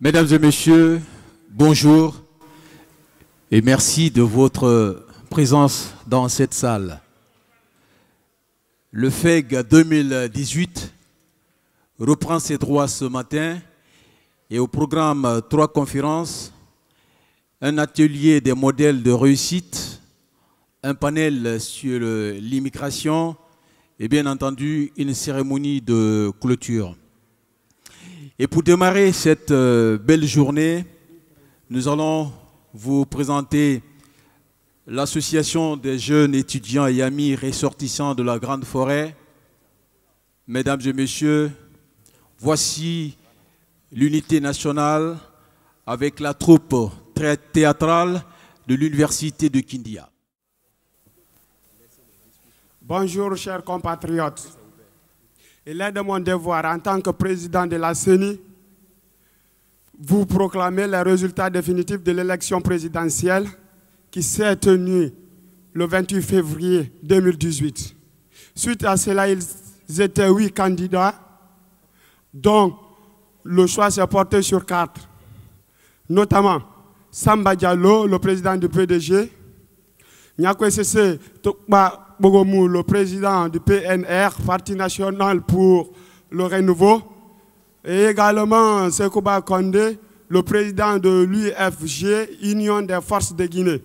Mesdames et messieurs, bonjour et merci de votre présence dans cette salle. Le FEG 2018 reprend ses droits ce matin et au programme 3 conférences, un atelier des modèles de réussite, un panel sur l'immigration et bien entendu une cérémonie de clôture. Et pour démarrer cette belle journée, nous allons vous présenter l'association des jeunes étudiants et amis ressortissants de la Grande Forêt. Mesdames et messieurs, voici l'unité nationale avec la troupe théâtrale de l'université de Kindia. Bonjour chers compatriotes. Il est de mon devoir en tant que président de la CENI, vous proclamer les résultats définitifs de l'élection présidentielle qui s'est tenue le 28 février 2018. Suite à cela, ils étaient 8 candidats, dont le choix s'est porté sur 4, notamment Samba Diallo, le président du PDG, Nyakwe Sese Tokba Bogomou, le président du PNR, Parti national pour le renouveau, et également Sekouba Kondé, le président de l'UFG, Union des forces de Guinée.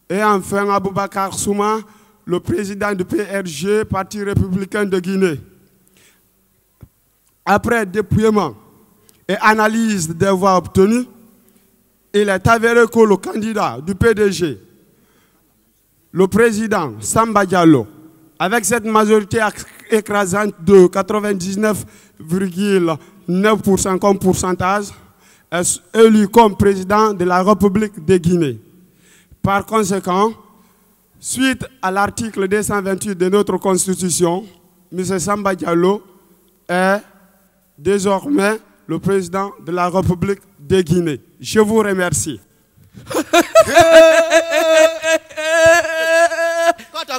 Et enfin Aboubakar Souma, le président du PRG, Parti républicain de Guinée. Après dépouillement et analyse des voix obtenues, il est avéré que le candidat du PDG, le président Samba Diallo, avec cette majorité écrasante de 99,9% comme pourcentage, est élu comme président de la République de Guinée. Par conséquent, suite à l'article 228 de notre Constitution, M. Samba Diallo est désormais le président de la République de Guinée. Je vous remercie.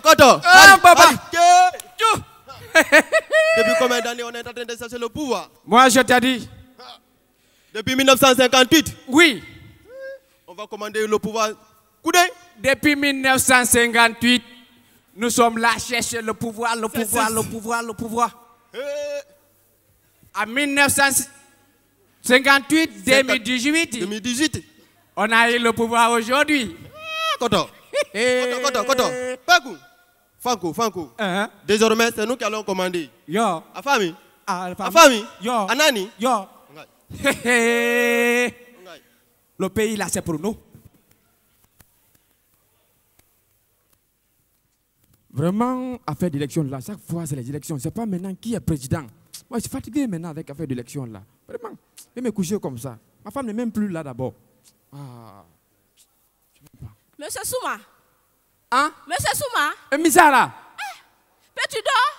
Koto. Papa. Depuis combien d'années on est en train de chercher le pouvoir? Moi, je t'ai dit. Depuis 1958? Oui. On va commander le pouvoir. Coudé? Depuis 1958, nous sommes là à chercher le pouvoir. En 1958, 2018, on a eu le pouvoir aujourd'hui. Koto. Fanko. Désormais, c'est nous qui allons commander. Yo. A famille. Yo. Anani. Yo. Le pays là, c'est pour nous. Vraiment, affaire d'élection là, chaque fois c'est les élections. C'est pas maintenant qui est président. Moi, je suis fatigué maintenant avec affaire d'élection là. Vraiment, je vais me coucher comme ça. Ma femme n'est même plus là d'abord. Monsieur Souma. Hein? Monsieur Souma. Misara. Mais tu dors?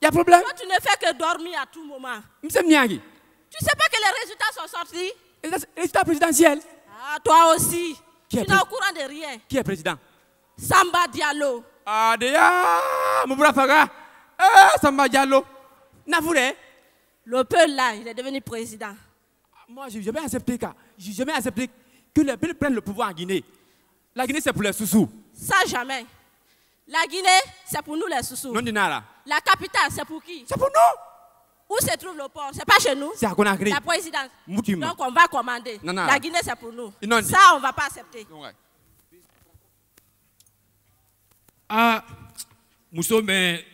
Il y a problème? Toi, tu ne fais que dormir à tout moment. Monsieur Miangi. Tu ne sais pas que les résultats sont sortis? Les résultats présidentiels. Ah, toi aussi. Qui tu n'es au courant de rien. Qui est président? Samba Diallo. Ah, déjà, Mouboura Faga. Samba Diallo. Navouré. Le peuple là, il est devenu président. Moi, je vais accepter que les peuples prennent le pouvoir en Guinée. La Guinée, c'est pour les sous-sous. Ça, jamais. La Guinée, c'est pour nous les sous-sous. Non, Dinara. La capitale, c'est pour qui? C'est pour nous. Où se trouve le port? C'est pas chez nous. C'est à Conakry. La présidence. Moutima. Donc, on va commander. Non. La Guinée, c'est pour nous. Non, ça, on ne va pas accepter. Ouais. Ah, Mousso, mais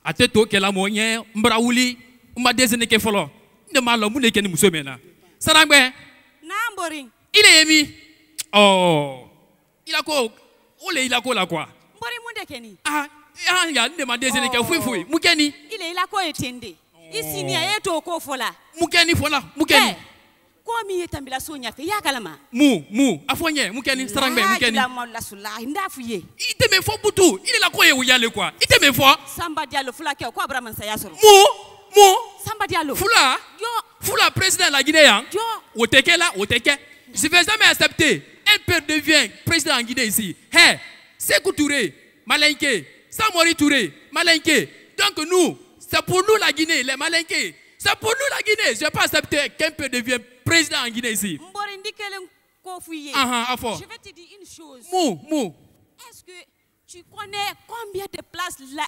à tête au la moyen, Mbraouli, m'a désigné que follow. Ne m'a l'homme n'est qu'un Mousso maintenant. Sarangbe. Namboring. Il est émis. Oh, il a quoi? Il a quoi là quoi? Mbori munde keni. Il a demandé que fouille. Moukeni. Il a quoi etende. Ici ni a eto ko fola. Moukeni fola. Moukeni. Komi etambila sonya fe ya kalama. Mou. Afonye. Moukeni. Sarangbe. Moukeni. La molla sula ndafuye. Il te me faut boutou. Il est là quoi y aller quoi? Il te me faut. Samba Diallo fula ke ko Abraham Sayasoro. Mou. Samba Diallo. Fula. Yo. Fula président de la Guinée hein. Yo. Oteke. Je vais jamais accepter. Un père devient président en Guinée ici. Hey, Sékou Touré, Malinké, Samori Touré, Malinké. Donc nous, c'est pour nous la Guinée, les Malinké. C'est pour nous la Guinée. Je ne vais pas accepter qu'un père devienne président en Guinée ici. Je vais te dire une chose. Est-ce que tu connais combien de places la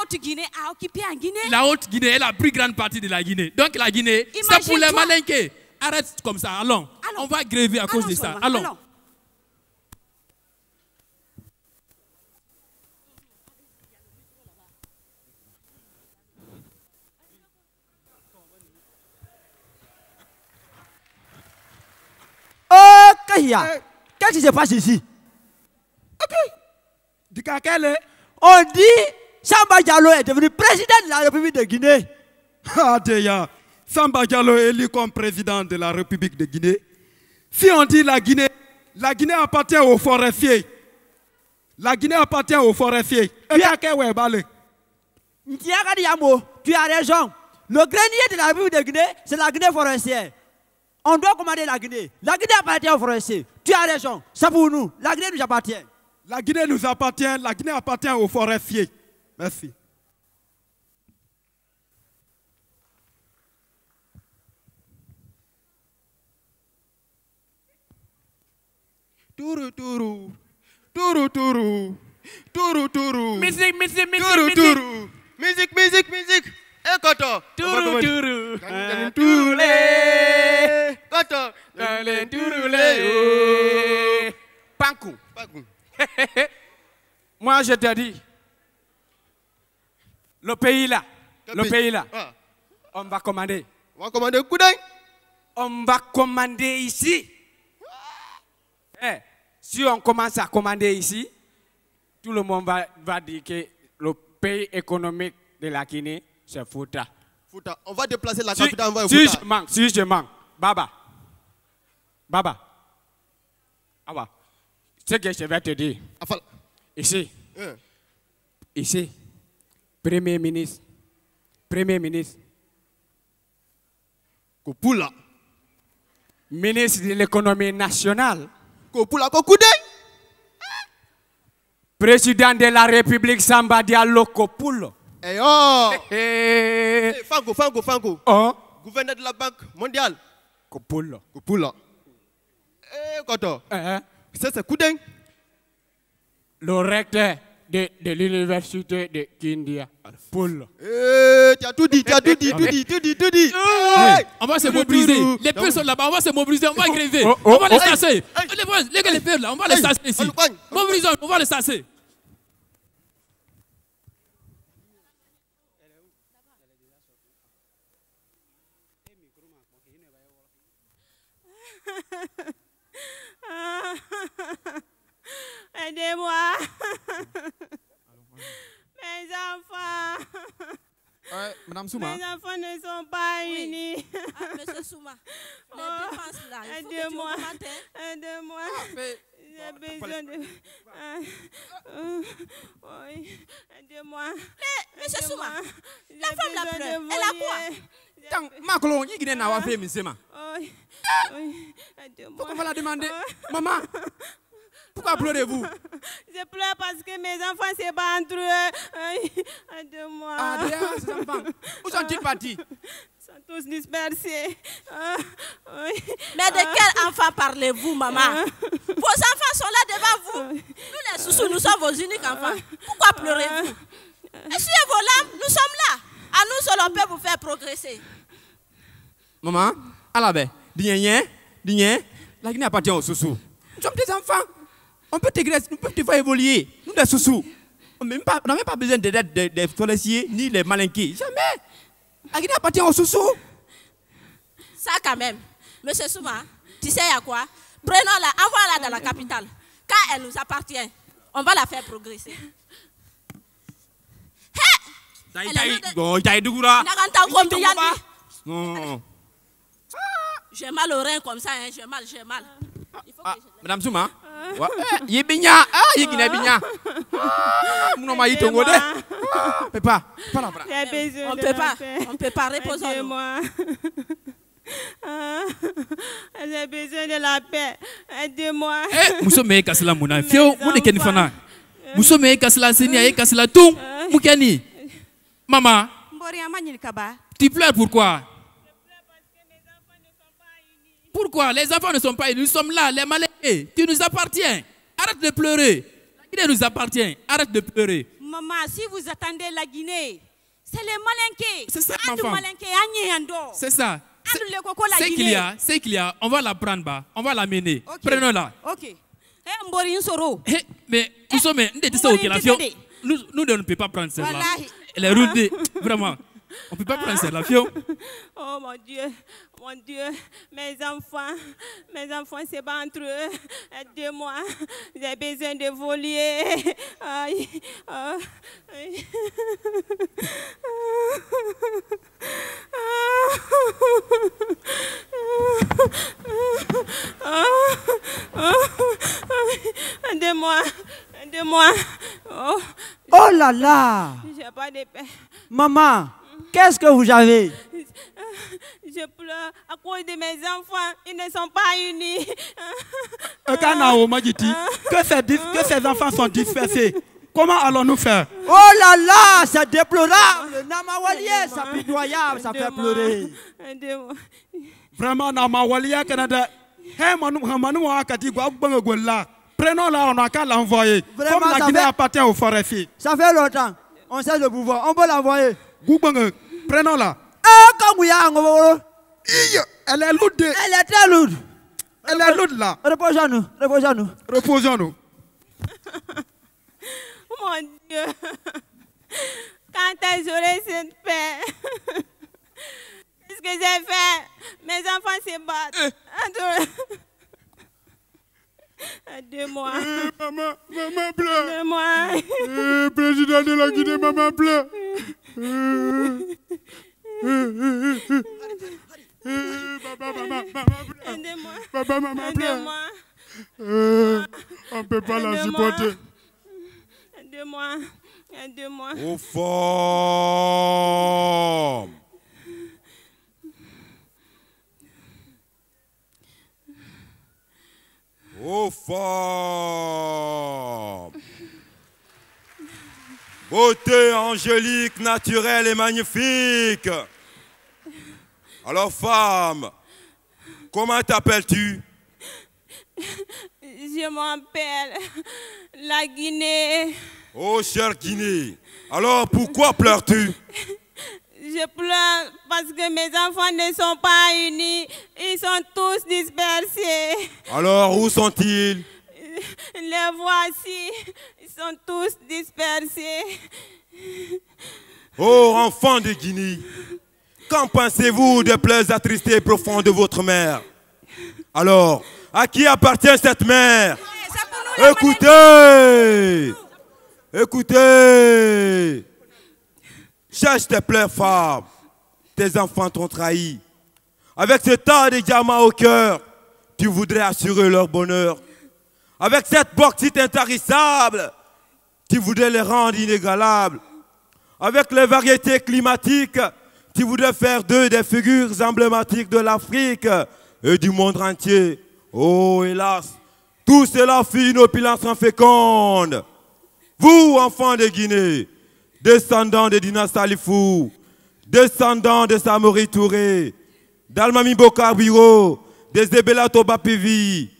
Haute-Guinée a occupé en Guinée? La Haute-Guinée est la plus grande partie de la Guinée. Donc la Guinée, c'est pour les malinqués. Arrête comme ça, allons. On va gréver à cause de ça. Allons. Oh, qu'est-ce qui se passe ici? On dit Samba Diallo est devenu président de la République de Guinée. Ah, déjà, Samba Diallo est élu comme président de la République de Guinée. Si on dit la Guinée appartient aux forestiers. La Guinée appartient aux forestiers. Tu as raison. Le grenier de la République de Guinée, c'est la Guinée forestière. On doit commander la Guinée. La Guinée appartient aux forestiers. Tu as raison. C'est pour nous. La Guinée nous appartient. La Guinée nous appartient. La Guinée appartient aux forestiers. Merci. Tourou, tourou. Tourou, tourou. Tourou, tourou. Musique. Tourou, tourou. Musique. Et Koto. Tourou. Tourou. Koto. Pankou. Moi, je te dis, le pays là, on va commander. On va commander Koudin. On va commander ici. Si on commence à commander ici, tout le monde va dire que le pays économique de la Guinée, c'est Fouta. On va déplacer la capitale, on va Si je manque, Baba. Ce que je vais te dire. Ici, Premier ministre, Kopula, ministre de l'économie nationale, Kopula Kokoudé, président de la République Samba Diallo Kopulo. Fanko. Gouverneur de la Banque mondiale. Kopulo. Koto. C'est Koudin. Le recteur de l'université de Kindia. Poul. Tu as tout dit. On va se mobiliser. Les peuples sont là-bas, on va se mobiliser, on va gréver. On va les chasser. Les peuples là, on va les chasser ici. Mobilisons, on va les chasser. Aidez-moi. Mes enfants. Madame Souma. Mes enfants ne sont pas unis. Monsieur Souma, les dépenses là, aidez-moi. J'ai besoin de... Aidez-moi. Monsieur Souma, la femme la pleure, elle a quoi? Macron, il n'a pas fait, monsieur. Pourquoi vous la demandez? Maman, pourquoi pleurez-vous? Je pleure parce que mes enfants ne se battent entre eux. Aidez-moi. Ces enfants, où sont-ils partis? Ils sont tous dispersés. Mais de quel enfant parlez-vous, maman? Vos enfants sont là devant vous. Nous les sous nous sommes vos uniques enfants. Pourquoi pleurez-vous? Essuyez vos larmes, nous sommes là. À nous seuls, on peut vous faire progresser. Maman, à la baie, la Guinée appartient aux sous-sous. Nous sommes des enfants. On peut te faire évoluer. Nous, des sous-sous. On n'a même pas besoin des forestiers ni les malinqués. Jamais. La Guinée appartient aux sous-sous. Ça, quand même. Monsieur Souma, tu sais à quoi? Prenons-la, envoie-la dans la capitale. Car elle nous appartient. On va la faire progresser. J'ai mal au rein comme ça, hein. J'ai mal. Il faut que Madame Souma, il est bigna, il est bigna. On peut pas reposer. Moi. J'ai besoin de la paix. Aidez-moi. Mousso me kasla muna. Fio, mon ekeni fana. Mousso me kasla seni, kasla tout. Moukani. Maman. Tu pleures pourquoi? Pourquoi? Les enfants ne sont pas unis. Nous sommes là, les Malinqués. Tu nous appartiens. Arrête de pleurer. La Guinée nous appartient. Arrête de pleurer. Maman, si vous attendez la Guinée, c'est les Malinqués. C'est ça, ma femme. C'est ça. C'est qu'il y a, on va la prendre bas, on va la mener. Okay. Prenons-la. Ok. Mais nous sommes nous ne pouvons pas prendre celle-là. Elle est rude, vraiment. On ne peut pas prendre celle-là, Fio. Oh mon Dieu, mes enfants, c'est pas entre eux. Aidez-moi, j'ai besoin de voler. Aïe, aïe. Aidez-moi. Oh là là. J'ai pas de paix. Maman, qu'est-ce que vous avez? Je pleure à cause de mes enfants. Ils ne sont pas unis. Que ces enfants sont dispersés. Comment allons-nous faire? Oh là là, c'est déplorable. Namawalié, c'est pitoyable, ça fait pleurer. Vraiment, Namawalié, Canada. Prenons-la, on n'a qu'à l'envoyer. Comme la Guinée appartient aux forestiers. Ça fait longtemps. On sait le pouvoir. On peut l'envoyer. Prenons-la. Elle est lourde. Elle est très lourde. Elle est lourde là. Reposons-nous. Reposons-nous. Mon Dieu. Quand est-ce que j'aurai cette paix? Qu'est-ce que j'ai fait? Mes enfants se battent. Aidez-moi. Maman pleure. Aidez-moi. Président de la Guinée, maman pleure. Aidez-moi. Papa, maman pleure. On ne peut pas la supporter. Aidez-moi. Aux femmes. Aux femmes. Beauté angélique, naturelle et magnifique. Alors femme, comment t'appelles-tu? Je m'appelle la Guinée. Oh chère Guinée, alors pourquoi pleures-tu? Je pleure parce que mes enfants ne sont pas unis. Ils sont tous dispersés. Alors où sont-ils? Les voici. Ils sont tous dispersés. Oh enfants de Guinée, qu'en pensez-vous des pleurs attristées et profondes de votre mère? Alors, à qui appartient cette mère? Écoutez! Écoutez! Cherche tes pleurs, femme. Tes enfants t'ont trahi. Avec ce tas de diamants au cœur, tu voudrais assurer leur bonheur. Avec cette bauxite intarissable, tu voudrais les rendre inégalables. Avec les variétés climatiques, tu voudrais faire d'eux des figures emblématiques de l'Afrique et du monde entier. Oh, hélas, tout cela fut une opulence féconde. Vous, enfants de Guinée, descendants de Dina Salifou, descendants de Samori Touré, d'Almami Bokarbiro, des Zebela Toba Pivi,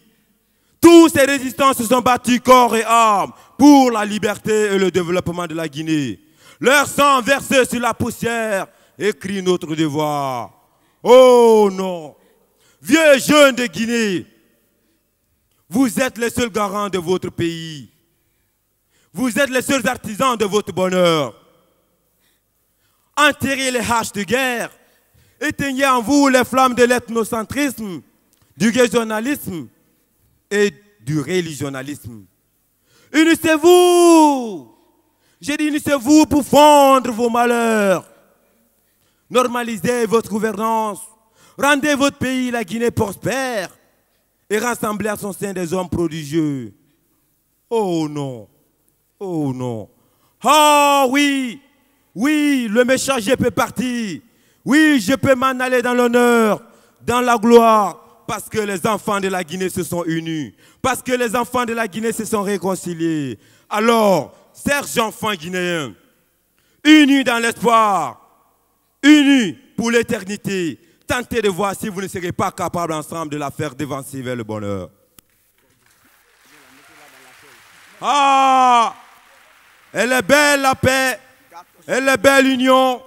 tous ces résistants se sont battus corps et âme pour la liberté et le développement de la Guinée. Leur sang versé sur la poussière écrit notre devoir. Oh non! Vieux jeunes de Guinée, vous êtes les seuls garants de votre pays. Vous êtes les seuls artisans de votre bonheur. Enterrez les haches de guerre. Éteignez en vous les flammes de l'ethnocentrisme, du régionalisme et du religionalisme. Unissez-vous. J'ai dit unissez-vous pour fondre vos malheurs. Normalisez votre gouvernance. Rendez votre pays, la Guinée, prospère et rassemblez à son sein des hommes prodigieux. Oh non. Oh non. Ah oui. Oui, le messager peut partir. Oui, je peux m'en aller dans l'honneur, dans la gloire, parce que les enfants de la Guinée se sont unis. Parce que les enfants de la Guinée se sont réconciliés. Alors, chers enfants guinéens, unis dans l'espoir, unis pour l'éternité, tentez de voir si vous ne serez pas capables ensemble de la faire dévancer vers le bonheur. Ah! Elle est belle la paix, elle est belle l'union.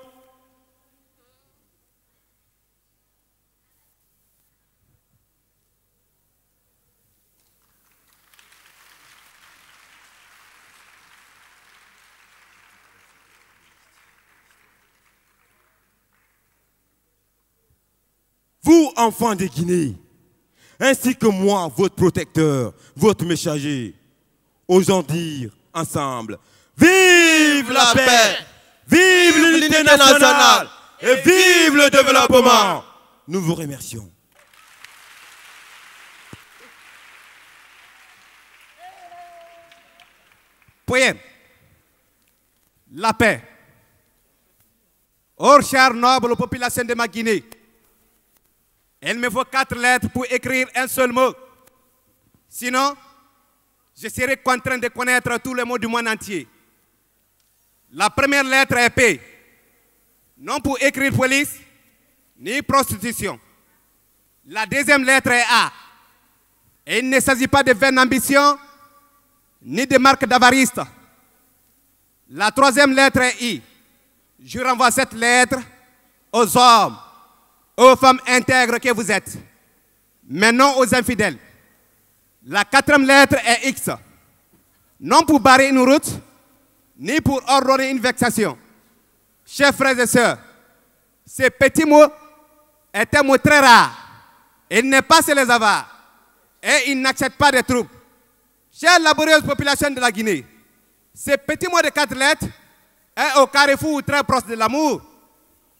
Vous, enfants de Guinée, ainsi que moi, votre protecteur, votre messager, osons dire ensemble, vive la paix, vive l'unité nationale et vive le développement. Nous vous remercions. Poème. La paix. Ô chère noble population de ma Guinée, il me faut 4 lettres pour écrire un seul mot. Sinon, je serai contraint de connaître tous les mots du monde entier. La première lettre est P. Non pour écrire police, ni prostitution. La deuxième lettre est A. Et il ne s'agit pas de vaine ambition, ni de marque d'avariste. La troisième lettre est I. Je renvoie cette lettre aux hommes, aux femmes intègres que vous êtes, mais non aux infidèles. La quatrième lettre est X. Non pour barrer une route, ni pour ordonner une vexation. Chers frères et sœurs, ce petit mot est un mot très rare. Il n'est pas chez les avares et il n'accepte pas de troubles. Chère laborieuse population de la Guinée, ce petit mot de 4 lettres est au carrefour très proche de l'amour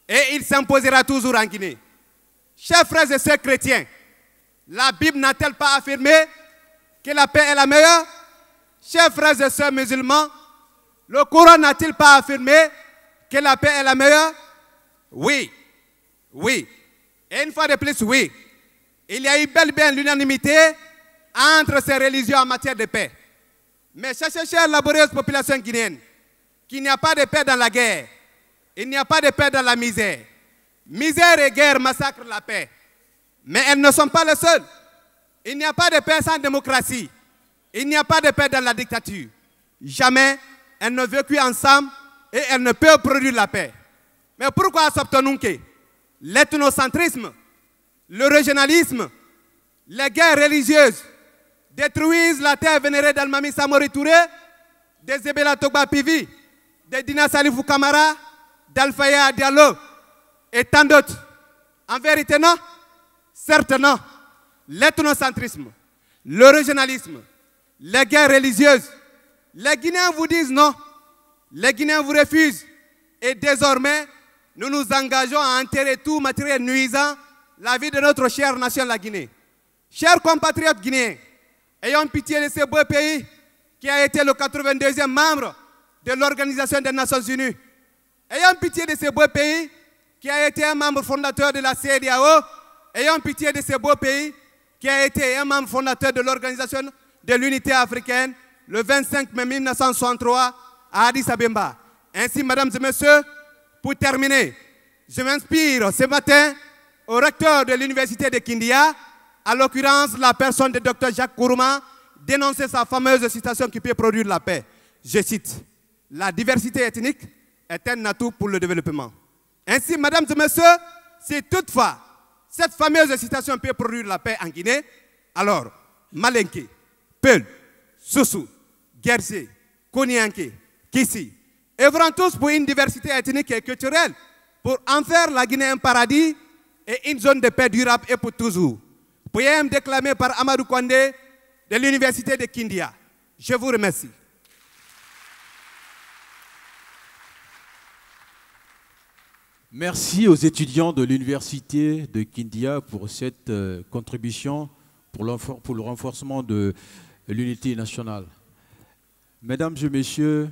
et il s'imposera toujours en Guinée. Chers frères et sœurs chrétiens, la Bible n'a-t-elle pas affirmé que la paix est la meilleure? Chers frères et sœurs musulmans, le Coran n'a-t-il pas affirmé que la paix est la meilleure? Oui, oui. Et une fois de plus, oui. Il y a eu bel et bien l'unanimité entre ces religions en matière de paix. Mais sachez, chère laborieuse population guinéenne, qu'il n'y a pas de paix dans la guerre. Il n'y a pas de paix dans la misère. Misère et guerre massacrent la paix. Mais elles ne sont pas les seules. Il n'y a pas de paix sans démocratie. Il n'y a pas de paix dans la dictature. Jamais elles ne vécu ensemble et elles ne peuvent produire la paix. Mais pourquoi acceptons-nous que l'ethnocentrisme, le régionalisme, les guerres religieuses détruisent la terre vénérée d'Almami Samori Touré, de Zebela Togba Pivi, de Dina Salifou Kamara, d'Alfaya Diallo et tant d'autres? En vérité, non. Certes, non. L'ethnocentrisme, le régionalisme, les guerres religieuses, les Guinéens vous disent non. Les Guinéens vous refusent. Et désormais, nous nous engageons à enterrer tout matériel nuisant la vie de notre chère nation, la Guinée. Chers compatriotes guinéens, ayons pitié de ce beau pays qui a été le 82e membre de l'Organisation des Nations Unies. Ayons pitié de ce beau pays qui a été un membre fondateur de la CEDEAO. Ayons pitié de ce beau pays qui a été un membre fondateur de l'Organisation de l'Unité africaine le 25 mai 1963 à Addis Abeba. Ainsi, mesdames et messieurs, pour terminer, je m'inspire ce matin au recteur de l'Université de Kindia, à l'occurrence la personne de Dr Jacques Kourouma, dénoncer sa fameuse citation qui peut produire la paix. Je cite, « La diversité ethnique est un atout pour le développement. » Ainsi, mesdames et messieurs, si toutefois cette fameuse citation peut produire la paix en Guinée, alors Malinké, Peul, Soussou, Guercé, Konianké, Kissi, œuvrant tous pour une diversité ethnique et culturelle, pour en faire la Guinée un paradis et une zone de paix durable et pour toujours. Poème déclamé par Amadou Kondé de l'Université de Kindia. Je vous remercie. Merci aux étudiants de l'Université de Kindia pour cette contribution pour le renforcement de l'unité nationale. Mesdames et messieurs,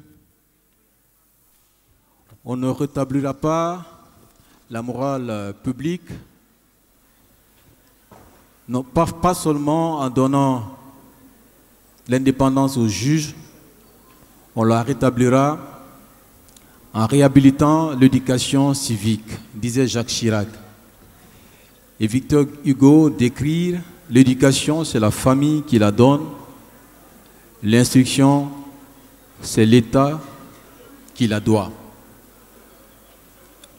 on ne rétablira pas la morale publique, non, pas seulement en donnant l'indépendance aux juges, on la rétablira en réhabilitant l'éducation civique, disait Jacques Chirac. Et Victor Hugo décrit l'éducation, c'est la famille qui la donne. L'instruction, c'est l'État qui la doit.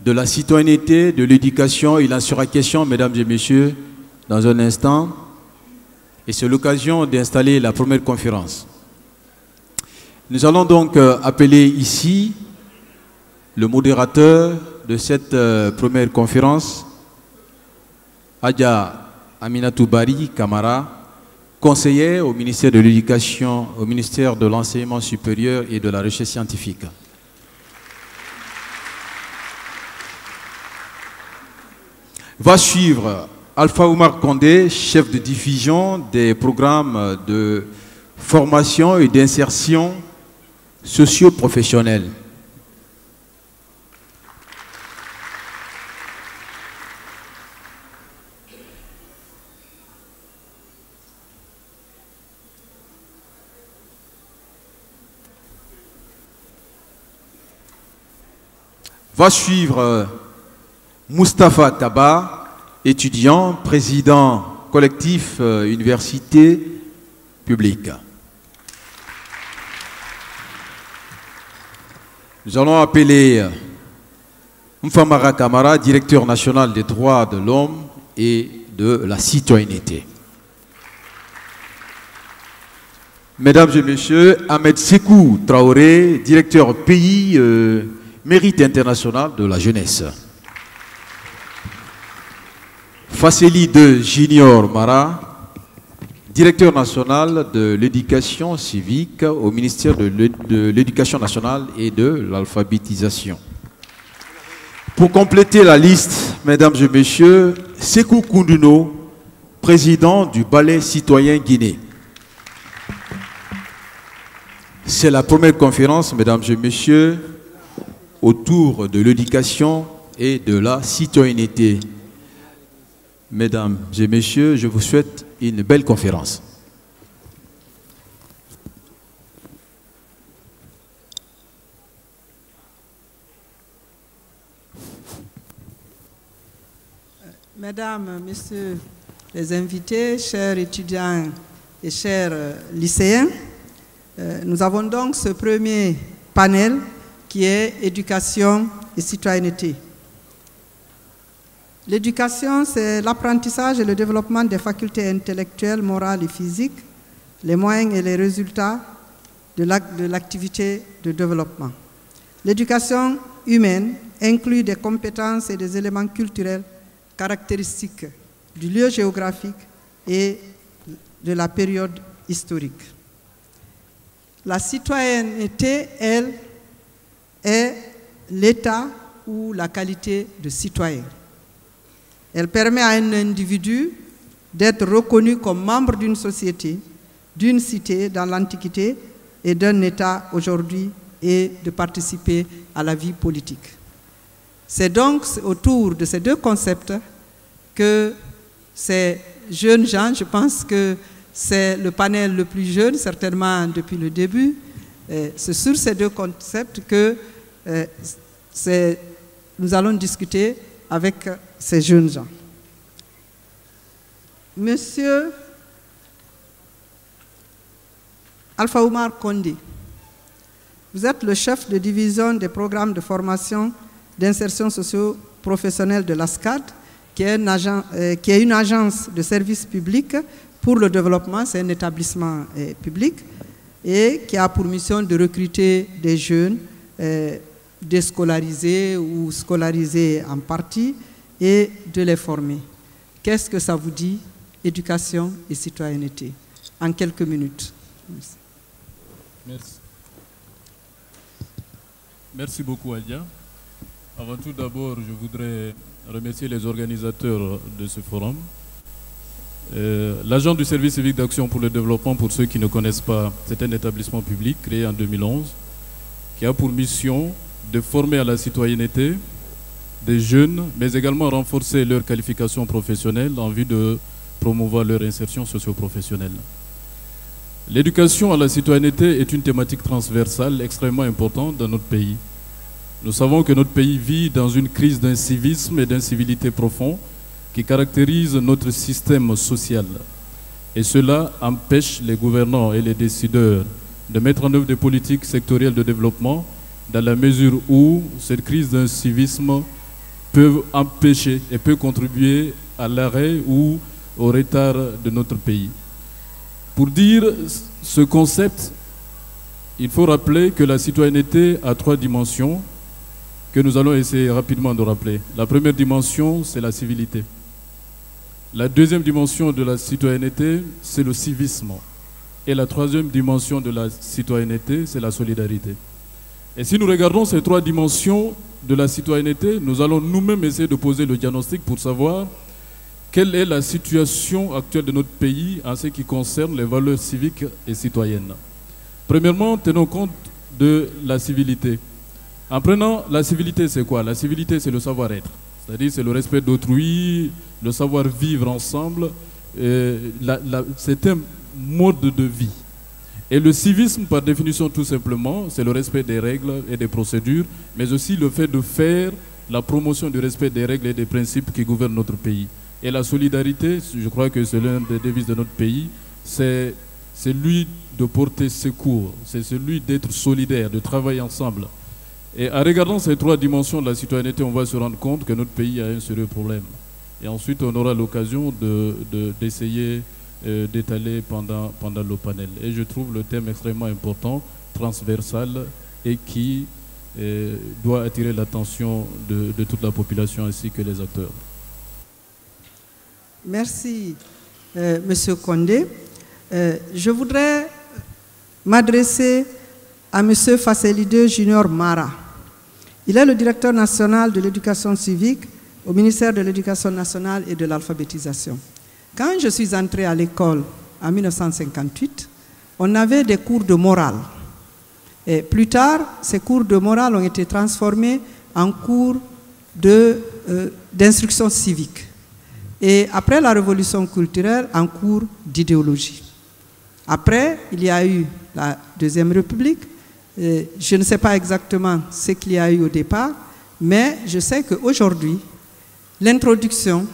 De la citoyenneté, de l'éducation, il en sera question, mesdames et messieurs, dans un instant. Et c'est l'occasion d'installer la première conférence. Nous allons donc appeler ici le modérateur de cette première conférence, Adja Aminatou Bari Kamara, conseillère au ministère de l'Éducation, au ministère de l'Enseignement supérieur et de la Recherche scientifique. Va suivre Alpha Oumar Condé, chef de division des programmes de formation et d'insertion socio-professionnelle. Va suivre Moustapha Kaba, étudiant, président collectif université publique. Nous allons appeler Mfamara Kamara, directeur national des droits de l'homme et de la citoyenneté. Mesdames et messieurs, Ahmed Sekou Traoré, directeur pays mérite international de la jeunesse. Fasseli de Junior Mara, directeur national de l'éducation civique au ministère de l'éducation nationale et de l'alphabétisation. Pour compléter la liste, mesdames et messieurs, Sekou Kounduno, président du Ballet citoyen Guinée. C'est la première conférence, mesdames et messieurs, autour de l'éducation et de la citoyenneté. Mesdames et messieurs, je vous souhaite une belle conférence. Mesdames, Messieurs les invités, chers étudiants et chers lycéens, nous avons donc ce premier panel qui est éducation et citoyenneté. L'éducation, c'est l'apprentissage et le développement des facultés intellectuelles, morales et physiques, les moyens et les résultats de l'activité de développement. L'éducation humaine inclut des compétences et des éléments culturels caractéristiques du lieu géographique et de la période historique. La citoyenneté, elle, est l'état ou la qualité de citoyen. Elle permet à un individu d'être reconnu comme membre d'une société, d'une cité dans l'Antiquité et d'un État aujourd'hui et de participer à la vie politique. C'est donc autour de ces deux concepts que ces jeunes gens, je pense que c'est le panel le plus jeune, certainement depuis le début, c'est sur ces deux concepts que nous allons discuter avec ces jeunes gens. Monsieur Alpha Oumar Condé, vous êtes le chef de division des programmes de formation d'insertion socio-professionnelle de l'ASCAD, qui est une agence de service public pour le développement, c'est un établissement public, et qui a pour mission de recruter des jeunes déscolarisés ou scolarisés en partie et de les former. Qu'est-ce que ça vous dit, éducation et citoyenneté? En quelques minutes. Merci. Merci. Merci beaucoup, Adia. Avant tout, d'abord, je voudrais remercier les organisateurs de ce forum. L'agence du service civique d'action pour le développement, pour ceux qui ne connaissent pas, c'est un établissement public créé en 2011 qui a pour mission de former à la citoyenneté des jeunes, mais également renforcer leur qualification professionnelle en vue de promouvoir leur insertion socio-professionnelle. L'éducation à la citoyenneté est une thématique transversale extrêmement importante dans notre pays. Nous savons que notre pays vit dans une crise d'incivisme et d'incivilité profond, qui caractérisent notre système social. Et cela empêche les gouvernants et les décideurs de mettre en œuvre des politiques sectorielles de développement dans la mesure où cette crise d'un civisme peut empêcher et peut contribuer à l'arrêt ou au retard de notre pays. Pour dire ce concept, il faut rappeler que la citoyenneté a 3 dimensions que nous allons essayer rapidement de rappeler. La première dimension, c'est la civilité. La deuxième dimension de la citoyenneté, c'est le civisme. Et la troisième dimension de la citoyenneté, c'est la solidarité. Et si nous regardons ces 3 dimensions de la citoyenneté, nous allons nous-mêmes essayer de poser le diagnostic pour savoir quelle est la situation actuelle de notre pays en ce qui concerne les valeurs civiques et citoyennes. Premièrement, tenons compte de la civilité. En prenant la civilité, c'est quoi? La civilité, c'est le savoir-être. C'est-à-dire, c'est le respect d'autrui, le savoir vivre ensemble. C'est un mode de vie. Et le civisme, par définition, tout simplement, c'est le respect des règles et des procédures, mais aussi le fait de faire la promotion du respect des règles et des principes qui gouvernent notre pays. Et la solidarité, je crois que c'est l'une des devises de notre pays, c'est celui de porter secours, c'est celui d'être solidaire, de travailler ensemble. Et en regardant ces 3 dimensions de la citoyenneté, on va se rendre compte que notre pays a un sérieux problème. Et ensuite, on aura l'occasion d'essayer d'étaler pendant le panel. Et je trouve le thème extrêmement important, transversal, et qui doit attirer l'attention de toute la population ainsi que les acteurs. Merci, Monsieur Condé. Je voudrais m'adresser à Monsieur Facelide Junior Mara. Il est le directeur national de l'éducation civique au ministère de l'Éducation nationale et de l'alphabétisation. Quand je suis entré à l'école en 1958, on avait des cours de morale. Et plus tard, ces cours de morale ont été transformés en cours d'instruction civique. Et après la révolution culturelle, en cours d'idéologie. Après, il y a eu la Deuxième République. Je ne sais pas exactement ce qu'il y a eu au départ, mais je sais qu'aujourd'hui, l'introduction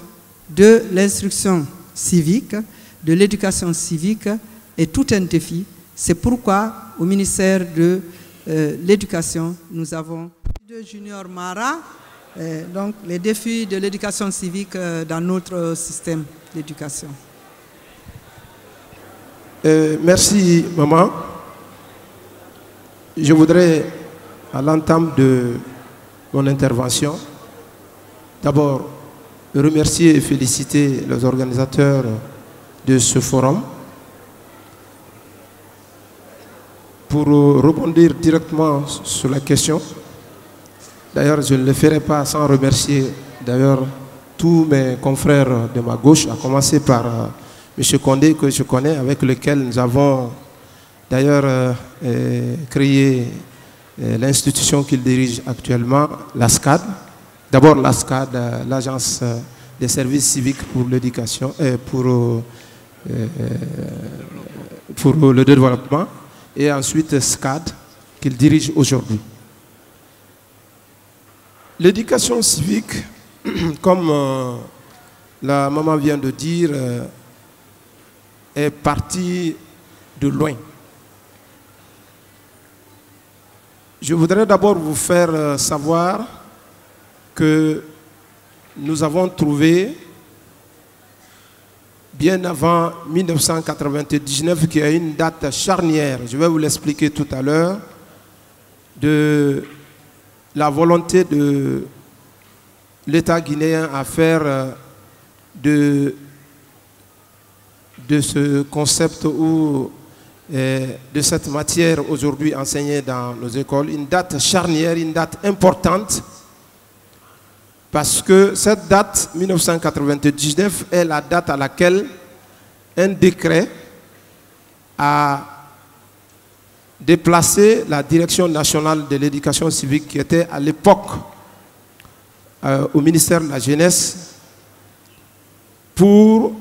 de l'instruction civique, de l'éducation civique est tout un défi. C'est pourquoi au ministère de l'Éducation, nous avons de Junior Mara, donc les défis de l'éducation civique dans notre système d'éducation. Merci, maman. Je voudrais, à l'entame de mon intervention, d'abord remercier et féliciter les organisateurs de ce forum. Pour rebondir directement sur la question, d'ailleurs je ne le ferai pas sans remercier d'ailleurs tous mes confrères de ma gauche, à commencer par M. Condé que je connais, avec lequel nous avons d'ailleurs créé l'institution qu'il dirige actuellement, l'ASCAD. D'abord l'ASCAD, l'Agence des services civiques pour l'éducation et pour le développement, et ensuite SCAD qu'il dirige aujourd'hui. L'éducation civique, comme la maman vient de dire, est partie de loin. Je voudrais d'abord vous faire savoir que nous avons trouvé, bien avant 1999, qu'il y a une date charnière, je vais vous l'expliquer tout à l'heure, de la volonté de l'État guinéen à faire de ce concept ou de cette matière aujourd'hui enseignée dans nos écoles, une date charnière, une date importante, parce que cette date, 1999, est la date à laquelle un décret a déplacé la Direction nationale de l'éducation civique, qui était à l'époque au ministère de la Jeunesse, pour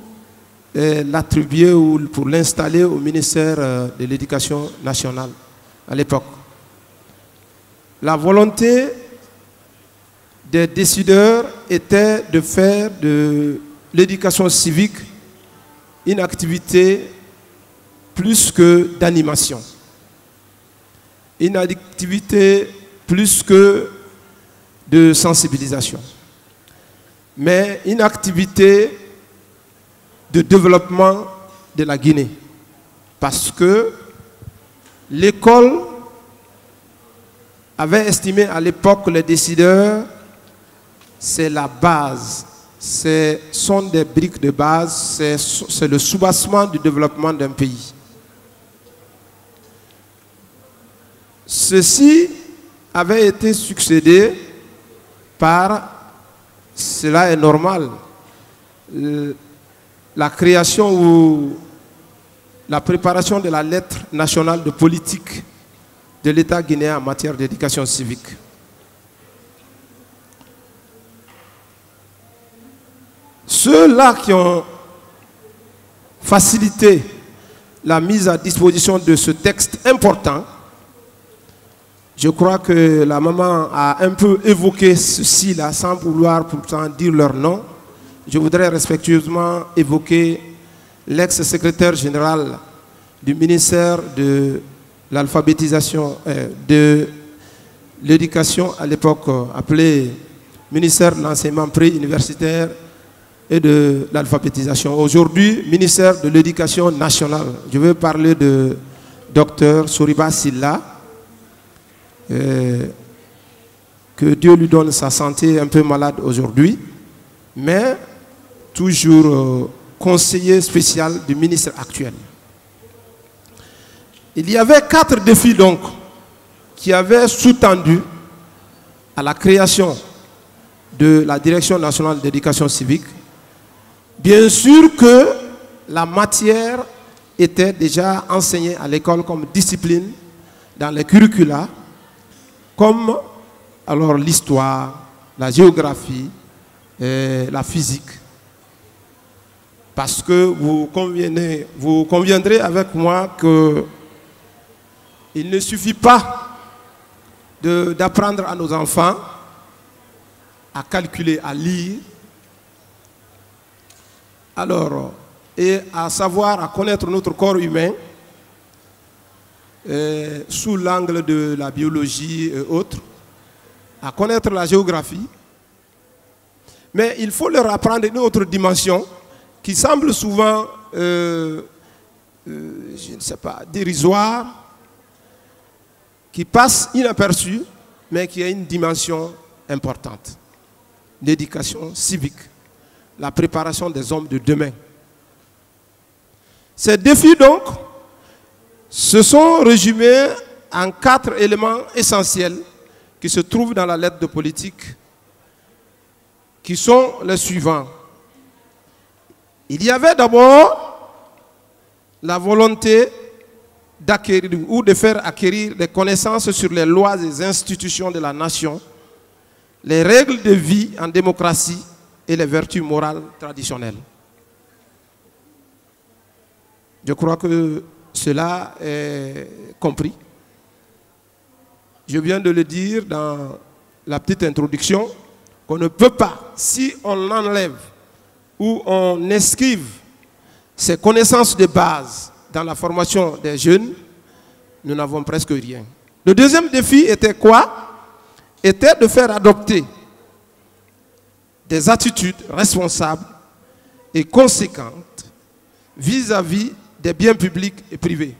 l'attribuer ou pour l'installer au ministère de l'Éducation nationale à l'époque. La volonté des décideurs était de faire de l'éducation civique une activité plus que d'animation, une activité plus que de sensibilisation, mais une activité de développement de la Guinée. Parce que l'école avait estimé à l'époque les décideurs, c'est la base, ce sont des briques de base, c'est le soubassement du développement d'un pays. Ceci avait été succédé par, cela est normal, la création ou la préparation de la lettre nationale de politique de l'État guinéen en matière d'éducation civique. Ceux-là qui ont facilité la mise à disposition de ce texte important, je crois que la maman a un peu évoqué ceci là, sans vouloir pourtant dire leur nom. Je voudrais respectueusement évoquer l'ex-secrétaire général du ministère de l'alphabétisation, de l'éducation à l'époque appelé ministère de l'enseignement pré-universitaire et de l'alphabétisation. Aujourd'hui, ministère de l'éducation nationale. Je veux parler de Dr Soriba Silla. Que Dieu lui donne sa santé, un peu malade aujourd'hui, mais toujours conseiller spécial du ministre actuel. Il y avait 4 défis donc qui avaient sous-tendu à la création de la Direction nationale d'éducation civique. Bien sûr que la matière était déjà enseignée à l'école comme discipline dans les curricula, comme alors l'histoire, la géographie, la physique. Parce que vous conviendrez avec moi qu'il ne suffit pas d'apprendre à nos enfants à calculer, à lire, alors, et à savoir, à connaître notre corps humain sous l'angle de la biologie et autres, à connaître la géographie, mais il faut leur apprendre une autre dimension qui semble souvent, je ne sais pas, dérisoire, qui passe inaperçue, mais qui a une dimension importante. L'éducation civique, la préparation des hommes de demain. Ces défis donc se sont résumés en 4 éléments essentiels qui se trouvent dans la lettre de politique, qui sont les suivants. Il y avait d'abord la volonté d'acquérir ou de faire acquérir des connaissances sur les lois et les institutions de la nation, les règles de vie en démocratie et les vertus morales traditionnelles. Je crois que cela est compris. Je viens de le dire dans la petite introduction, qu'on ne peut pas, si on enlève ou on esquive ces connaissances de base dans la formation des jeunes, nous n'avons presque rien. Le deuxième défi était quoi? Était de faire adopter des attitudes responsables et conséquentes vis-à-vis des biens publics et privés.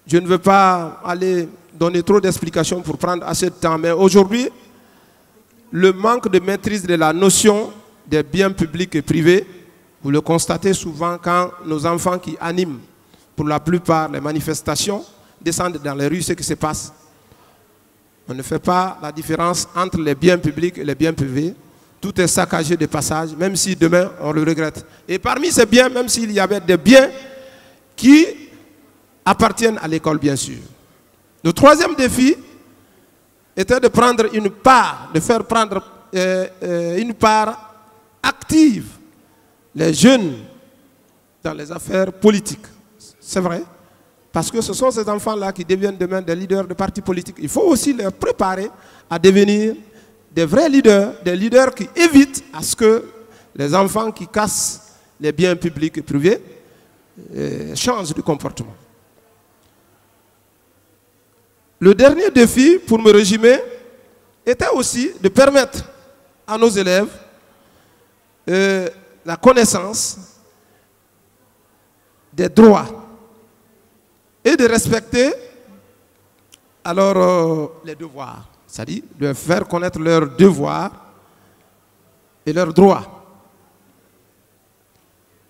Je ne veux pas aller donner trop d'explications pour prendre assez de temps, mais aujourd'hui, le manque de maîtrise de la notion des biens publics et privés, vous le constatez souvent quand nos enfants qui animent pour la plupart les manifestations descendent dans les rues, ce qui se passe. On ne fait pas la différence entre les biens publics et les biens privés. Tout est saccagé de passage, même si demain on le regrette. Et parmi ces biens, même s'il y avait des biens qui appartiennent à l'école, bien sûr. Le troisième défi était de prendre une part, de faire prendre une part active les jeunes dans les affaires politiques. C'est vrai, parce que ce sont ces enfants-là qui deviennent demain des leaders de partis politiques. Il faut aussi les préparer à devenir des vrais leaders, des leaders qui évitent à ce que Les enfants qui cassent les biens publics et privés changent de comportement. Le dernier défi, pour me résumer, était aussi de permettre à nos élèves la connaissance des droits et de respecter alors les devoirs, c'est-à-dire de faire connaître leurs devoirs et leurs droits.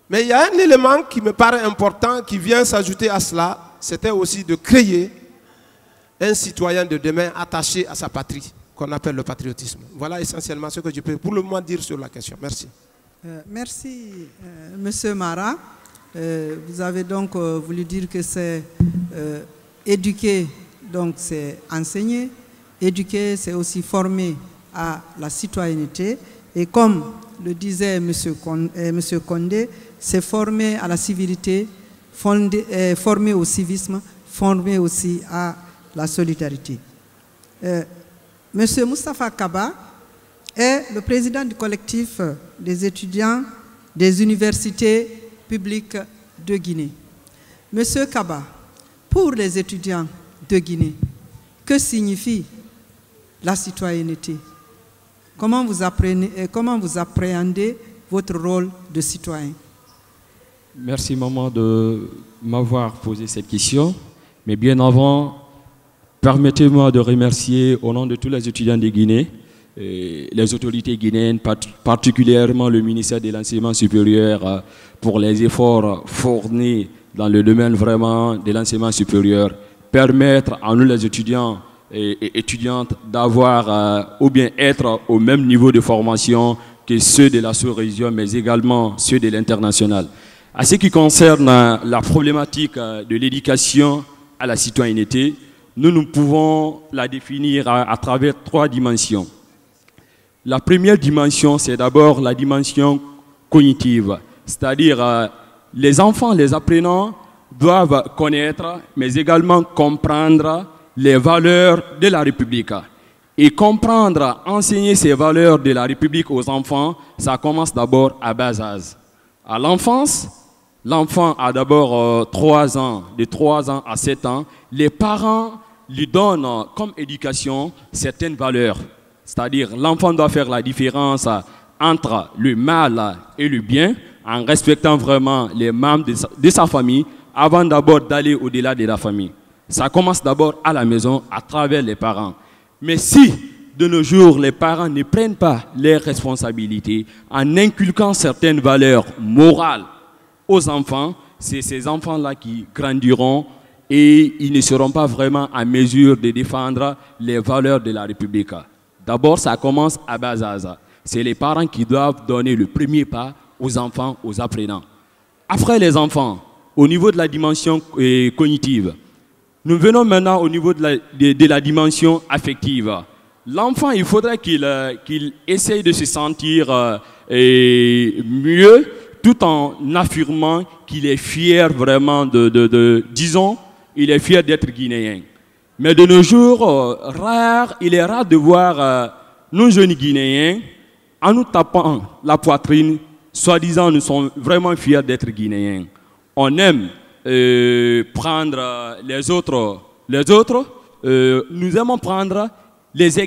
Mais il y a un élément qui me paraît important, qui vient s'ajouter à cela, c'était aussi de créer un citoyen de demain attaché à sa patrie, qu'on appelle le patriotisme. Voilà essentiellement ce que je peux pour le moment dire sur la question. Merci. Merci, Monsieur Mara. Vous avez donc voulu dire que c'est éduquer, donc c'est enseigner. Éduquer, c'est aussi former à la citoyenneté. Et comme le disait Monsieur Condé, c'est former à la civilité, former au civisme, former aussi à la solidarité. Monsieur Moustapha Kaba est le président du collectif des étudiants des universités publiques de Guinée. Monsieur Kaba, pour les étudiants de Guinée, que signifie la citoyenneté? Comment vous appréhendez votre rôle de citoyen? Merci maman de m'avoir posé cette question. Mais bien avant, permettez-moi de remercier au nom de tous les étudiants de Guinée, les autorités guinéennes, particulièrement le ministère de l'Enseignement supérieur pour les efforts fournis dans le domaine vraiment de l'enseignement supérieur, permettre à nous les étudiants et étudiantes d'avoir ou bien être au même niveau de formation que ceux de la sous-région, mais également ceux de l'international. À ce qui concerne la problématique de l'éducation à la citoyenneté, nous pouvons la définir à travers 3 dimensions. La première dimension, c'est d'abord la dimension cognitive, c'est-à-dire les enfants, les apprenants doivent connaître, mais également comprendre les valeurs de la République. Et comprendre, enseigner ces valeurs de la République aux enfants, ça commence d'abord à bas âge. À l'enfance, l'enfant a d'abord 3 ans, de 3 ans à 7 ans. Les parents lui donnent comme éducation certaines valeurs. C'est-à-dire l'enfant doit faire la différence entre le mal et le bien en respectant vraiment les membres de sa famille avant d'abord d'aller au-delà de la famille. Ça commence d'abord à la maison à travers les parents. Mais si de nos jours les parents ne prennent pas leurs responsabilités en inculquant certaines valeurs morales aux enfants, c'est ces enfants-là qui grandiront et ils ne seront pas vraiment en mesure de défendre les valeurs de la République. D'abord, ça commence à bas âge. C'est les parents qui doivent donner le premier pas aux enfants, aux apprenants. Après les enfants, au niveau de la dimension cognitive, nous venons maintenant au niveau de la dimension affective. L'enfant, il faudrait qu'il essaye de se sentir mieux, tout en affirmant qu'il est fier vraiment disons, il est fier d'être guinéen. Mais de nos jours, il est rare de voir nos jeunes Guinéens en nous tapant la poitrine, soi-disant nous sommes vraiment fiers d'être Guinéens. On aime prendre les autres, nous aimons prendre les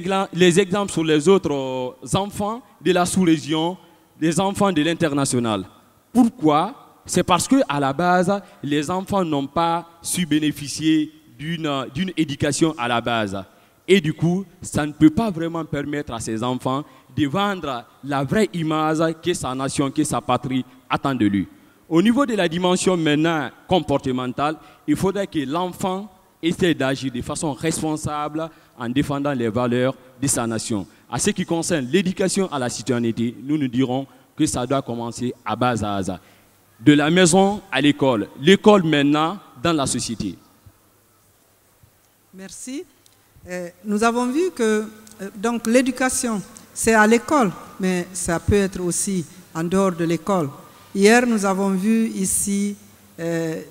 exemples sur les autres enfants de la sous-région, des enfants de l'international. Pourquoi? C'est parce qu'à la base, les enfants n'ont pas su bénéficier d'une éducation à la base. Et du coup, ça ne peut pas vraiment permettre à ces enfants de vendre la vraie image que sa nation, que sa patrie attend de lui. Au niveau de la dimension maintenant comportementale, il faudrait que l'enfant essaie d'agir de façon responsable en défendant les valeurs de sa nation. À ce qui concerne l'éducation à la citoyenneté, nous dirons que ça doit commencer à bas âge. De la maison à l'école. L'école maintenant dans la société. Merci. Nous avons vu que donc l'éducation, c'est à l'école, mais ça peut être aussi en dehors de l'école. Hier, nous avons vu ici,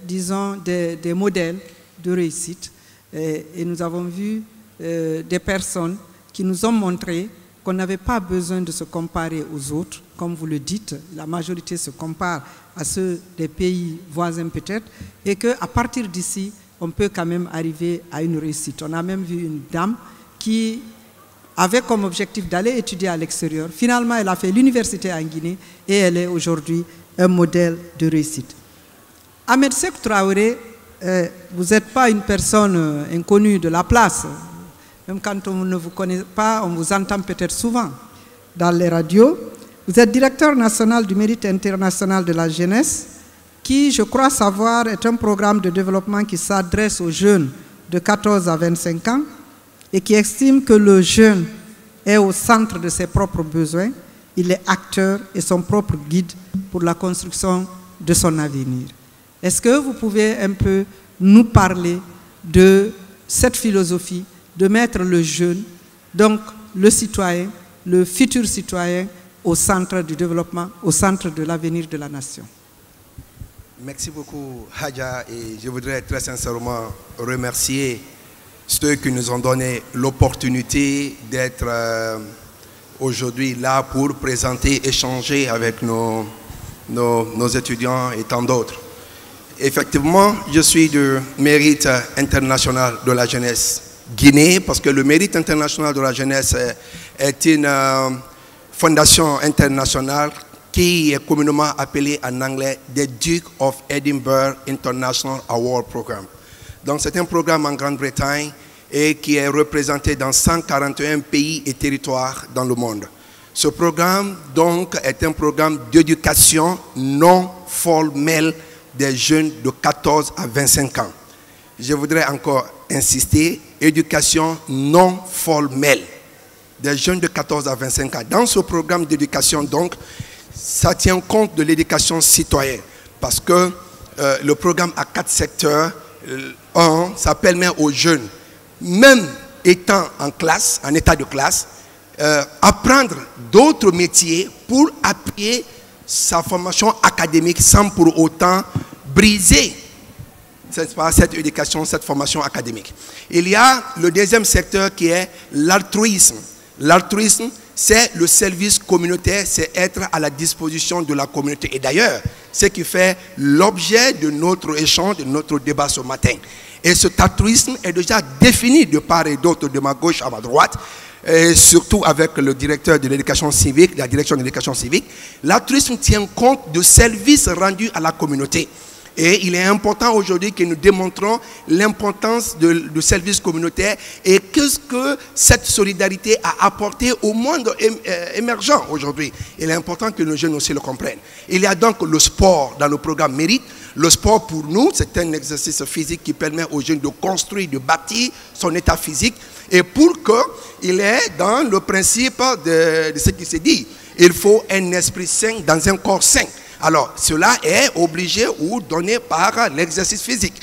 disons, des modèles de réussite et nous avons vu des personnes qui nous ont montré qu'on n'avait pas besoin de se comparer aux autres, comme vous le dites, la majorité se compare à ceux des pays voisins peut-être, et qu'à partir d'ici, on peut quand même arriver à une réussite. On a même vu une dame qui avait comme objectif d'aller étudier à l'extérieur. Finalement, elle a fait l'université en Guinée et elle est aujourd'hui un modèle de réussite. Ahmed Sékou Traoré, vous n'êtes pas une personne inconnue de la place. Même quand on ne vous connaît pas, on vous entend peut-être souvent dans les radios. Vous êtes directeur national du mérite international de la jeunesse, qui, je crois savoir, est un programme de développement qui s'adresse aux jeunes de 14 à 25 ans et qui estime que le jeune est au centre de ses propres besoins. Il est acteur et son propre guide pour la construction de son avenir. Est-ce que vous pouvez un peu nous parler de cette philosophie de mettre le jeune, donc le citoyen, le futur citoyen, au centre du développement, au centre de l'avenir de la nation? Merci beaucoup, Hadja, et je voudrais très sincèrement remercier ceux qui nous ont donné l'opportunité d'être aujourd'hui là pour présenter, échanger avec nos étudiants et tant d'autres. Effectivement, je suis du Mérite international de la jeunesse Guinée, parce que le Mérite international de la jeunesse est une fondation internationale qui est communément appelée en anglais The Duke of Edinburgh International Award Program. Donc c'est un programme en Grande-Bretagne et qui est représenté dans 141 pays et territoires dans le monde. Ce programme donc est un programme d'éducation non formelle des jeunes de 14 à 25 ans. Je voudrais encore insister, éducation non formelle des jeunes de 14 à 25 ans. Dans ce programme d'éducation, donc, ça tient compte de l'éducation citoyenne parce que le programme a 4 secteurs. Un, ça permet aux jeunes, même étant en classe, en état de classe, apprendre d'autres métiers pour appuyer sa formation académique sans pour autant briser cette éducation, cette formation académique. Il y a le deuxième secteur qui est l'altruisme. L'altruisme, c'est le service communautaire, c'est être à la disposition de la communauté. Et d'ailleurs, ce qui fait l'objet de notre échange, de notre débat ce matin. Et cet altruisme est déjà défini de part et d'autre, de ma gauche à ma droite, et surtout avec le directeur de l'éducation civique, la direction de l'éducation civique. L'altruisme tient compte de services rendus à la communauté. Et il est important aujourd'hui que nous démontrons l'importance du service communautaire et qu'est-ce que cette solidarité a apporté au monde émergent aujourd'hui. Il est important que nos jeunes aussi le comprennent. Il y a donc le sport dans le programme Mérite. Le sport pour nous, c'est un exercice physique qui permet aux jeunes de construire, de bâtir son état physique. Et pour qu'il est dans le principe de ce qui se dit, il faut un esprit sain dans un corps sain. Alors, cela est obligé ou donné par l'exercice physique.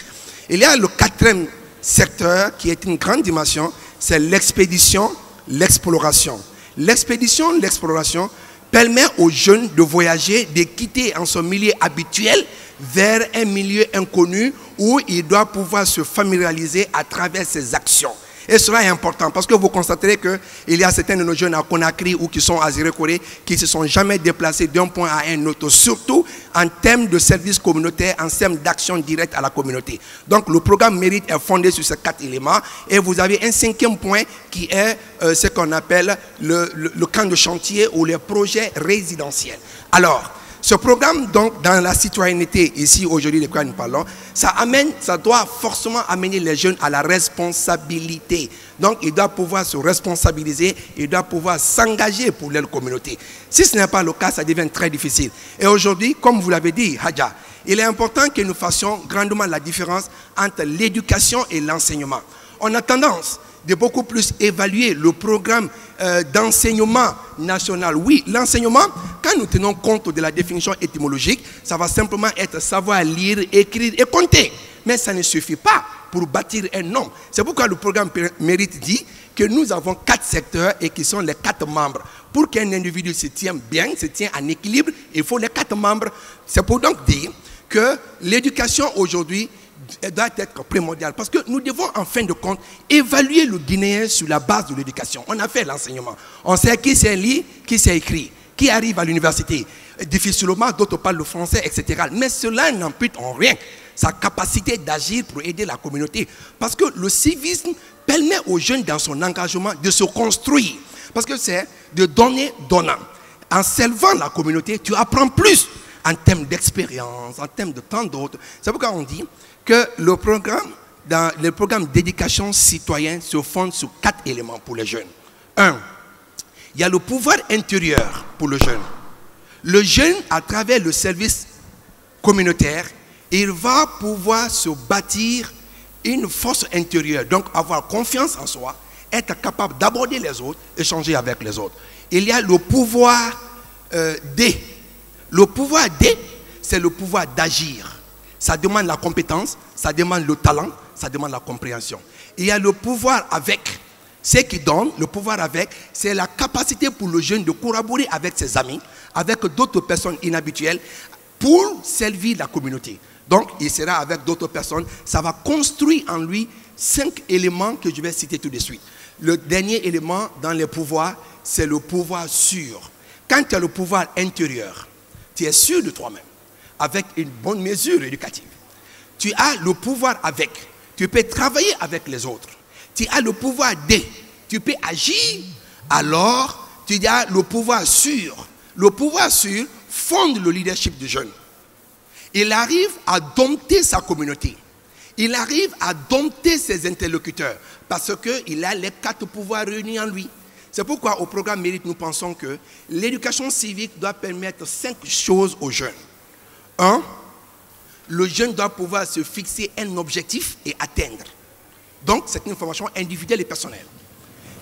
Il y a le 4e secteur qui est une grande dimension, c'est l'expédition, l'exploration. L'expédition, l'exploration permet aux jeunes de voyager, de quitter en son milieu habituel vers un milieu inconnu où il doit pouvoir se familiariser à travers ses actions. Et cela est important parce que vous constaterez qu'il y a certains de nos jeunes à Conakry ou qui sont à Zéro-Corée qui ne se sont jamais déplacés d'un point à un autre, surtout en termes de services communautaires, en termes d'action directe à la communauté. Donc le programme Mérite est fondé sur ces 4 éléments et vous avez un 5e point qui est ce qu'on appelle le camp de chantier ou les projets résidentiels. Alors, ce programme, donc, dans la citoyenneté, ici, aujourd'hui, de quoi nous parlons, ça doit forcément amener les jeunes à la responsabilité. Donc, ils doivent pouvoir se responsabiliser, ils doivent pouvoir s'engager pour leur communauté. Si ce n'est pas le cas, ça devient très difficile. Et aujourd'hui, comme vous l'avez dit, Hadja, il est important que nous fassions grandement la différence entre l'éducation et l'enseignement. On a tendance de beaucoup plus évaluer le programme d'enseignement national. Oui, l'enseignement, quand nous tenons compte de la définition étymologique, ça va simplement être savoir lire, écrire et compter. Mais ça ne suffit pas pour bâtir un homme. C'est pourquoi le programme Mérite dit que nous avons 4 secteurs et qui sont les 4 membres. Pour qu'un individu se tienne bien, se tienne en équilibre, il faut les 4 membres. C'est pour donc dire que l'éducation aujourd'hui doit être primordiale parce que nous devons en fin de compte évaluer le Guinéen sur la base de l'éducation. On a fait l'enseignement. On sait qui sait lire, qui sait écrire, qui arrive à l'université. Difficilement, d'autres parlent le français, etc. Mais cela n'ampute en rien sa capacité d'agir pour aider la communauté. Parce que le civisme permet aux jeunes dans son engagement de se construire. Parce que c'est de donner, donnant. En servant la communauté, tu apprends plus en termes d'expérience, en termes de tant d'autres. C'est pourquoi on dit que le programme d'éducation citoyenne se fonde sur 4 éléments pour les jeunes. 1. Il y a le pouvoir intérieur pour le jeune. Le jeune, à travers le service communautaire, il va pouvoir se bâtir une force intérieure, donc avoir confiance en soi, être capable d'aborder les autres, échanger avec les autres. Il y a le pouvoir D. Le pouvoir D, c'est le pouvoir d'agir. Ça demande la compétence, ça demande le talent, ça demande la compréhension. Il y a le pouvoir avec. Ce qui donne, le pouvoir avec, c'est la capacité pour le jeune de collaborer avec ses amis, avec d'autres personnes inhabituelles, pour servir la communauté. Donc, il sera avec d'autres personnes. Ça va construire en lui 5 éléments que je vais citer tout de suite. Le dernier élément dans les pouvoirs, c'est le pouvoir sûr. Quand tu as le pouvoir intérieur, tu es sûr de toi-même, avec une bonne mesure éducative. Tu as le pouvoir avec. Tu peux travailler avec les autres. Tu as le pouvoir D. Tu peux agir. Alors, tu as le pouvoir sûr. Le pouvoir sûr fonde le leadership du jeune. Il arrive à dompter sa communauté. Il arrive à dompter ses interlocuteurs parce qu'il a les 4 pouvoirs réunis en lui. C'est pourquoi au programme Mérite, nous pensons que l'éducation civique doit permettre 5 choses aux jeunes. 1. Le jeune doit pouvoir se fixer un objectif et atteindre. Donc, c'est une formation individuelle et personnelle.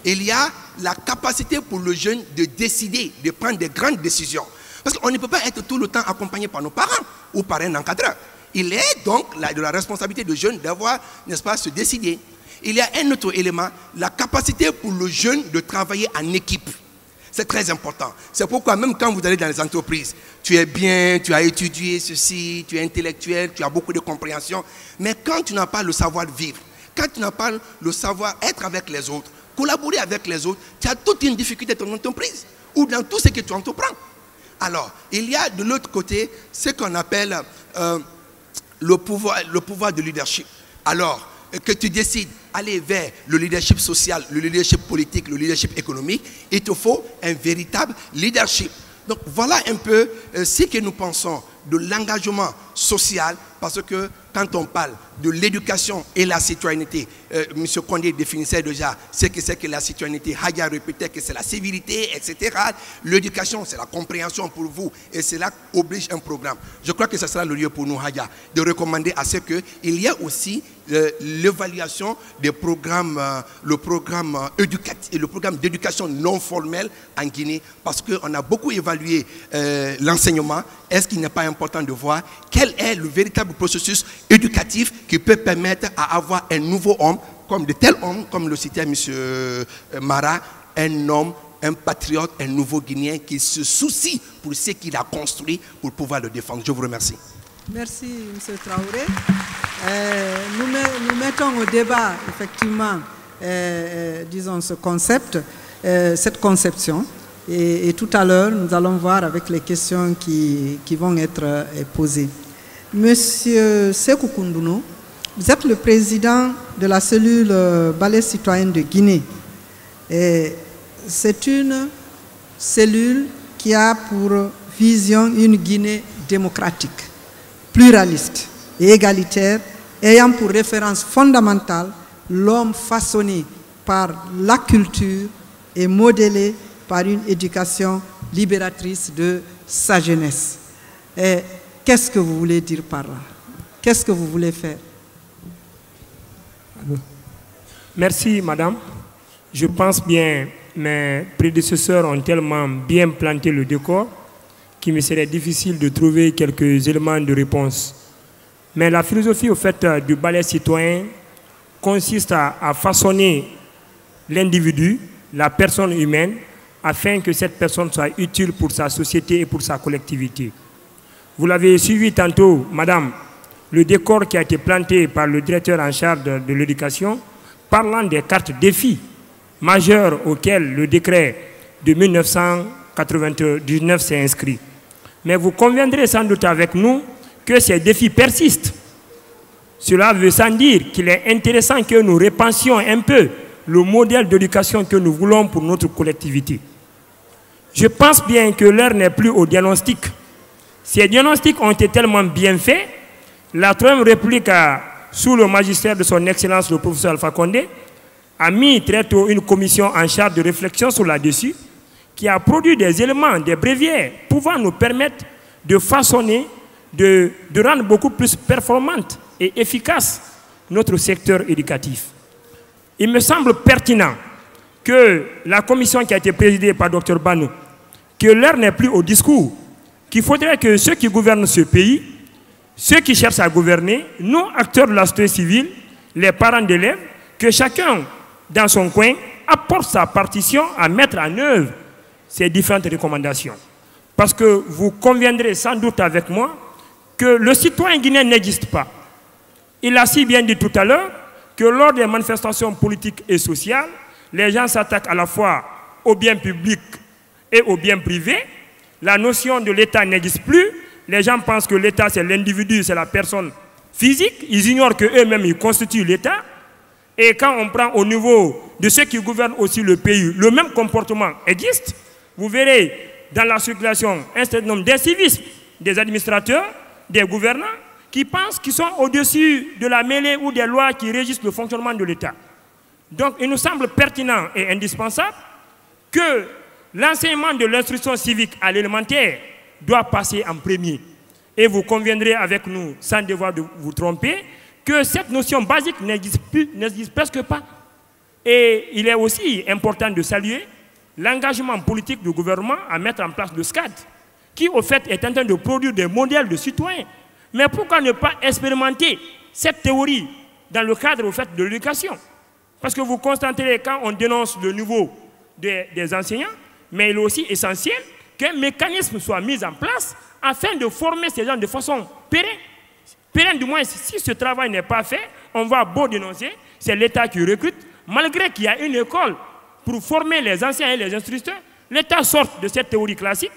Il y a la capacité pour le jeune de décider, de prendre des grandes décisions. Parce qu'on ne peut pas être tout le temps accompagné par nos parents ou par un encadreur. Il est donc de la responsabilité du jeune d'avoir, n'est-ce pas, se décider. Il y a un autre élément, la capacité pour le jeune de travailler en équipe. C'est très important. C'est pourquoi même quand vous allez dans les entreprises, tu es bien, tu as étudié ceci, tu es intellectuel, tu as beaucoup de compréhension. Mais quand tu n'as pas le savoir-vivre, quand tu n'as pas le savoir-être avec les autres, collaborer avec les autres, tu as toute une difficulté dans ton entreprise ou dans tout ce que tu entreprends. Alors, il y a de l'autre côté ce qu'on appelle le pouvoir de leadership. Alors, que tu décides d'aller vers le leadership social, le leadership politique, le leadership économique, il te faut un véritable leadership. Donc, voilà un peu ce que nous pensons de l'engagement social, parce que quand on parle de l'éducation et la citoyenneté, M. Condé définissait déjà ce que c'est que la citoyenneté. Hadja répétait que c'est la civilité, etc. L'éducation, c'est la compréhension pour vous, et cela oblige un programme. Je crois que ce sera le lieu pour nous, Hadja, de recommander à ce qu'il y ait aussi l'évaluation des programmes, le programme éducatif, le programme d'éducation non formelle en Guinée, parce qu'on a beaucoup évalué l'enseignement. Est-ce qu'il n'est pas important de voir quel est le véritable processus éducatif qui peut permettre à avoir un nouveau homme, comme de tels hommes, comme le citait M. Mara, un homme, un patriote, un nouveau Guinéen qui se soucie pour ce qu'il a construit pour pouvoir le défendre. Je vous remercie. Merci, M. Traoré. Nous mettons au débat, effectivement, disons, ce concept, cette conception. Et tout à l'heure, nous allons voir avec les questions qui vont être posées. Monsieur Sékou Koundounou, vous êtes le président de la cellule Balai citoyenne de Guinée. C'est une cellule qui a pour vision une Guinée démocratique, pluraliste et égalitaire, ayant pour référence fondamentale l'homme façonné par la culture et modélé par une éducation libératrice de sa jeunesse. Qu'est-ce que vous voulez dire par là? Qu'est-ce que vous voulez faire? Merci, madame. Je pense bien, mes prédécesseurs ont tellement bien planté le décor qu'il me serait difficile de trouver quelques éléments de réponse. Mais la philosophie, au fait, du balai citoyen consiste à façonner l'individu, la personne humaine, afin que cette personne soit utile pour sa société et pour sa collectivité. Vous l'avez suivi tantôt, madame, le décor qui a été planté par le directeur en charge de l'éducation, parlant des cartes défis majeures auxquelles le décret de 1999 s'est inscrit. Mais vous conviendrez sans doute avec nous que ces défis persistent. Cela veut sans dire qu'il est intéressant que nous repensions un peu le modèle d'éducation que nous voulons pour notre collectivité. Je pense bien que l'heure n'est plus au diagnostic. Ces diagnostics ont été tellement bien faits, la Troisième République, sous le magistère de son Excellence le professeur Alpha Condé, a mis très tôt une commission en charge de réflexion sur là-dessus, qui a produit des éléments, des bréviaires, pouvant nous permettre de façonner, de rendre beaucoup plus performante et efficace notre secteur éducatif. Il me semble pertinent que la commission qui a été présidée par Dr Banou, que l'heure n'est plus au discours, qu'il faudrait que ceux qui gouvernent ce pays, ceux qui cherchent à gouverner, nous, acteurs de la société civile, les parents d'élèves, que chacun, dans son coin, apporte sa partition à mettre en œuvre ces différentes recommandations. Parce que vous conviendrez sans doute avec moi que le citoyen guinéen n'existe pas. Il a si bien dit tout à l'heure que lors des manifestations politiques et sociales, les gens s'attaquent à la fois au bien public et au bien privé. La notion de l'État n'existe plus. Les gens pensent que l'État, c'est l'individu, c'est la personne physique. Ils ignorent qu'eux-mêmes, ils constituent l'État. Et quand on prend au niveau de ceux qui gouvernent aussi le pays, le même comportement existe. Vous verrez dans la circulation un certain nombre d'incivismes des administrateurs, des gouvernants, qui pensent qu'ils sont au-dessus de la mêlée ou des lois qui régissent le fonctionnement de l'État. Donc, il nous semble pertinent et indispensable que l'enseignement de l'instruction civique à l'élémentaire doit passer en premier. Et vous conviendrez avec nous, sans devoir de vous tromper, que cette notion basique n'existe presque pas. Et il est aussi important de saluer l'engagement politique du gouvernement à mettre en place le SCAD, qui au fait est en train de produire des modèles de citoyens. Mais pourquoi ne pas expérimenter cette théorie dans le cadre au fait de l'éducation? Parce que vous constaterez quand on dénonce le niveau des enseignants, mais il est aussi essentiel qu'un mécanisme soit mis en place afin de former ces gens de façon pérenne. Pérenne, du moins, si ce travail n'est pas fait, on va beau dénoncer, c'est l'État qui recrute, malgré qu'il y a une école pour former les enseignants et les instructeurs. L'État sort de cette théorie classique,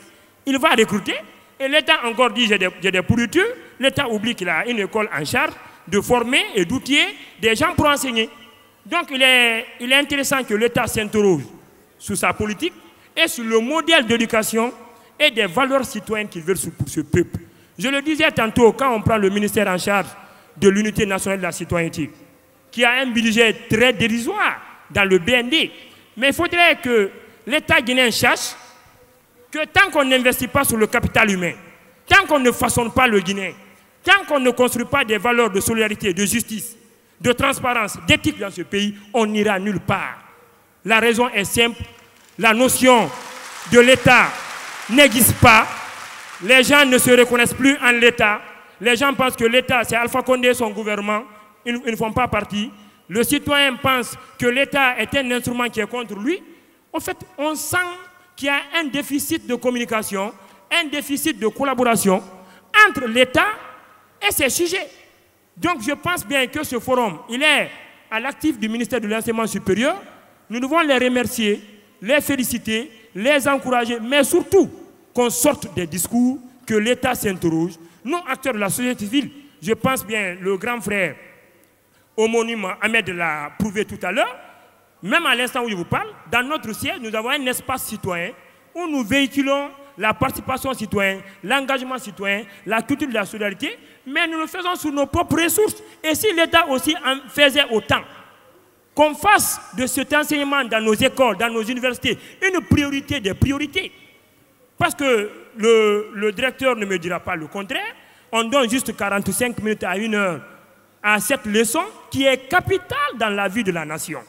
il va recruter, et l'État encore dit j'ai des pourritures, l'État oublie qu'il a une école en charge de former et d'outiller des gens pour enseigner. Donc il est intéressant que l'État s'interroge sur sa politique et sur le modèle d'éducation et des valeurs citoyennes qu'il veut pour ce peuple. Je le disais tantôt, quand on prend le ministère en charge de l'unité nationale de la citoyenneté, qui a un budget très dérisoire dans le BND, mais il faudrait que l'État guinéen sache que tant qu'on n'investit pas sur le capital humain, tant qu'on ne façonne pas le Guinéen, tant qu'on ne construit pas des valeurs de solidarité, de justice, de transparence, d'éthique dans ce pays, on n'ira nulle part. La raison est simple, la notion de l'État n'existe pas, les gens ne se reconnaissent plus en l'État, les gens pensent que l'État c'est Alpha Condé et son gouvernement, ils ne font pas partie, le citoyen pense que l'État est un instrument qui est contre lui. En fait, on sent qu'il y a un déficit de communication, un déficit de collaboration entre l'État et ses sujets. Donc je pense bien que ce forum, il est à l'actif du ministère de l'Enseignement supérieur. Nous devons les remercier, les féliciter, les encourager, mais surtout qu'on sorte des discours, que l'État s'interroge. Nous, acteurs de la société civile, je pense bien, le grand frère homonyme Ahmed l'a prouvé tout à l'heure, même à l'instant où je vous parle, dans notre siège, nous avons un espace citoyen où nous véhiculons la participation citoyenne, l'engagement citoyen, la culture de la solidarité, mais nous le faisons sur nos propres ressources. Et si l'État aussi en faisait autant, qu'on fasse de cet enseignement dans nos écoles, dans nos universités, une priorité des priorités. Parce que le directeur ne me dira pas le contraire, on donne juste 45 minutes à 1 heure à cette leçon qui est capitale dans la vie de la nation.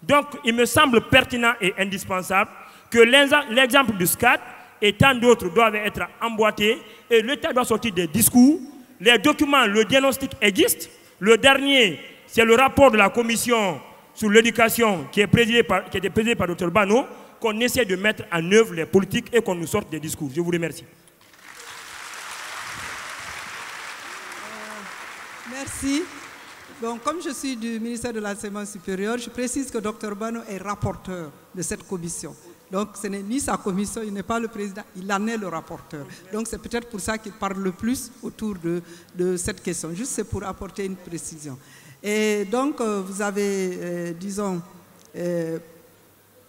Donc, il me semble pertinent et indispensable que l'exemple du SCAD et tant d'autres doivent être emboîtés et l'État doit sortir des discours. Les documents, le diagnostic existe. Le dernier, c'est le rapport de la commission sur l'éducation qui a été présidé par Dr Banou, qu'on essaie de mettre en œuvre les politiques et qu'on nous sorte des discours. Je vous remercie. Merci. Bon, comme je suis du ministère de l'Enseignement supérieur, je précise que Dr Bano est rapporteur de cette commission. Donc, ce n'est ni sa commission, il n'est pas le président, il en est le rapporteur. Donc, c'est peut-être pour ça qu'il parle le plus autour de cette question. Juste, c'est pour apporter une précision. Et donc, vous avez, disons,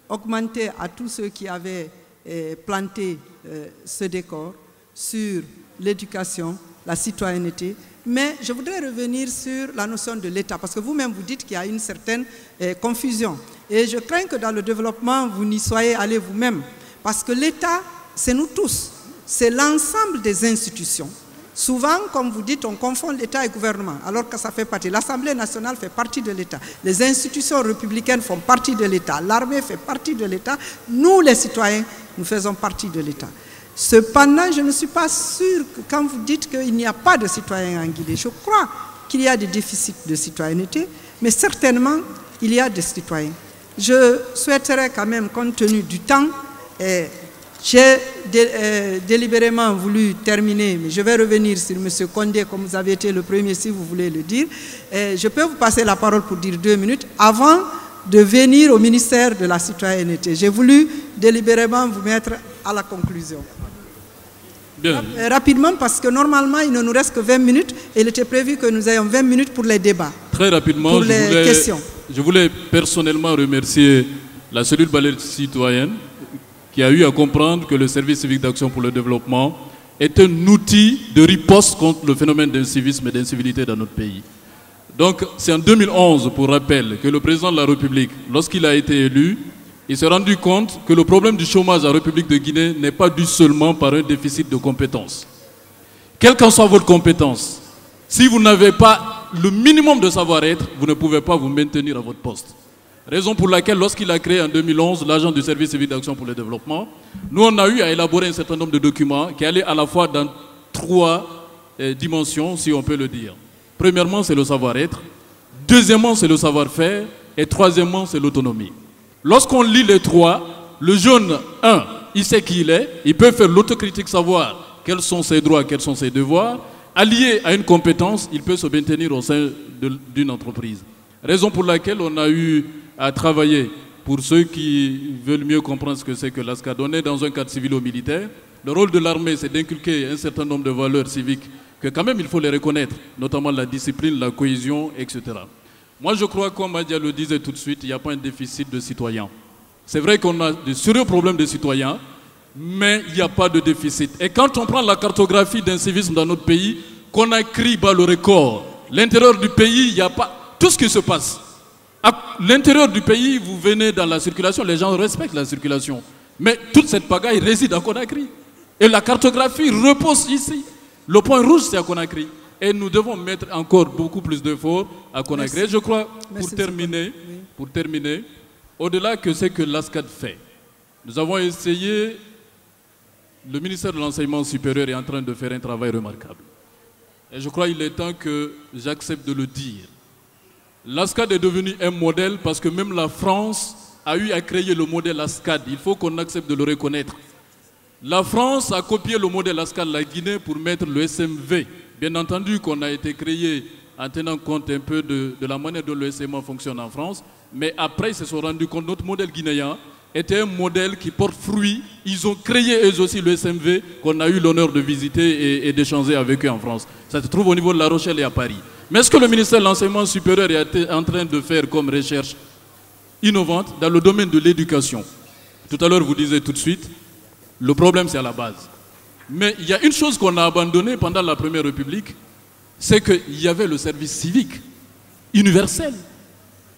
augmenté à tous ceux qui avaient planté ce décor sur l'éducation, la citoyenneté. Mais je voudrais revenir sur la notion de l'État, parce que vous-même vous dites qu'il y a une certaine confusion. Et je crains que dans le développement, vous n'y soyez allés vous-même. Parce que l'État, c'est nous tous, c'est l'ensemble des institutions. Souvent, comme vous dites, on confond l'État et le gouvernement, alors que ça fait partie. L'Assemblée nationale fait partie de l'État. Les institutions républicaines font partie de l'État. L'armée fait partie de l'État. Nous, les citoyens, nous faisons partie de l'État. Cependant, je ne suis pas sûre que quand vous dites qu'il n'y a pas de citoyens en Guinée, je crois qu'il y a des déficits de citoyenneté, mais certainement, il y a des citoyens. Je souhaiterais quand même, compte tenu du temps, j'ai délibérément voulu terminer, mais je vais revenir sur M. Condé, comme vous avez été le premier, si vous voulez le dire. Je peux vous passer la parole pour dire 2 minutes avant de venir au ministère de la Citoyenneté. J'ai voulu délibérément vous mettre à la conclusion. Bien. Rapidement, parce que normalement, il ne nous reste que 20 minutes et il était prévu que nous ayons 20 minutes pour les débats. Très rapidement, pour les questions. Je voulais personnellement remercier la cellule Ballet citoyenne qui a eu à comprendre que le service civique d'action pour le développement est un outil de riposte contre le phénomène d'incivisme et d'incivilité dans notre pays. Donc, c'est en 2011, pour rappel, que le président de la République, lorsqu'il a été élu, il s'est rendu compte que le problème du chômage en République de Guinée n'est pas dû seulement par un déficit de compétences. Quelle qu'en soit votre compétence, si vous n'avez pas le minimum de savoir-être, vous ne pouvez pas vous maintenir à votre poste. Raison pour laquelle, lorsqu'il a créé en 2011 l'agent du service civique d'action pour le développement, nous on a eu à élaborer un certain nombre de documents qui allaient à la fois dans 3 dimensions, si on peut le dire. Premièrement, c'est le savoir-être. Deuxièmement, c'est le savoir-faire. Et troisièmement, c'est l'autonomie. Lorsqu'on lit les 3, le jeune, il sait qui il est, il peut faire l'autocritique, savoir quels sont ses droits, quels sont ses devoirs. Allié à une compétence, il peut se maintenir au sein d'une entreprise. Raison pour laquelle on a eu à travailler, pour ceux qui veulent mieux comprendre ce que c'est que l'ASCAD, on est dans un cadre civilo-militaire. Le rôle de l'armée, c'est d'inculquer un certain nombre de valeurs civiques que quand même il faut les reconnaître, notamment la discipline, la cohésion, etc. Moi je crois, comme Adia le disait tout de suite, il n'y a pas un déficit de citoyens. C'est vrai qu'on a de sérieux problèmes de citoyens, mais il n'y a pas de déficit. Et quand on prend la cartographie d'incivisme dans notre pays, Conakry bat le record. L'intérieur du pays, il n'y a pas tout ce qui se passe. À l'intérieur du pays, vous venez dans la circulation, les gens respectent la circulation. Mais toute cette pagaille réside à Conakry. Et la cartographie repose ici. Le point rouge, c'est à Conakry. Et nous devons mettre encore beaucoup plus d'efforts à Conakry. Et je crois, pour terminer, au-delà que ce que l'ASCAD fait, nous avons essayé, le ministère de l'Enseignement supérieur est en train de faire un travail remarquable. Et je crois qu'il est temps que j'accepte de le dire. L'ASCAD est devenu un modèle parce que même la France a eu à créer le modèle ASCAD. Il faut qu'on accepte de le reconnaître. La France a copié le modèle ASCAD, la Guinée, pour mettre le SMV. Bien entendu qu'on a été créé en tenant compte un peu de la manière dont le SMA fonctionne en France. Mais après, ils se sont rendus compte que notre modèle guinéen était un modèle qui porte fruit. Ils ont créé eux aussi le SMV qu'on a eu l'honneur de visiter et d'échanger avec eux en France. Ça se trouve au niveau de La Rochelle et à Paris. Mais ce que le ministère de l'Enseignement supérieur est en train de faire comme recherche innovante dans le domaine de l'éducation. Tout à l'heure, vous disiez tout de suite, le problème c'est à la base. Mais il y a une chose qu'on a abandonnée pendant la Première République, c'est qu'il y avait le service civique universel.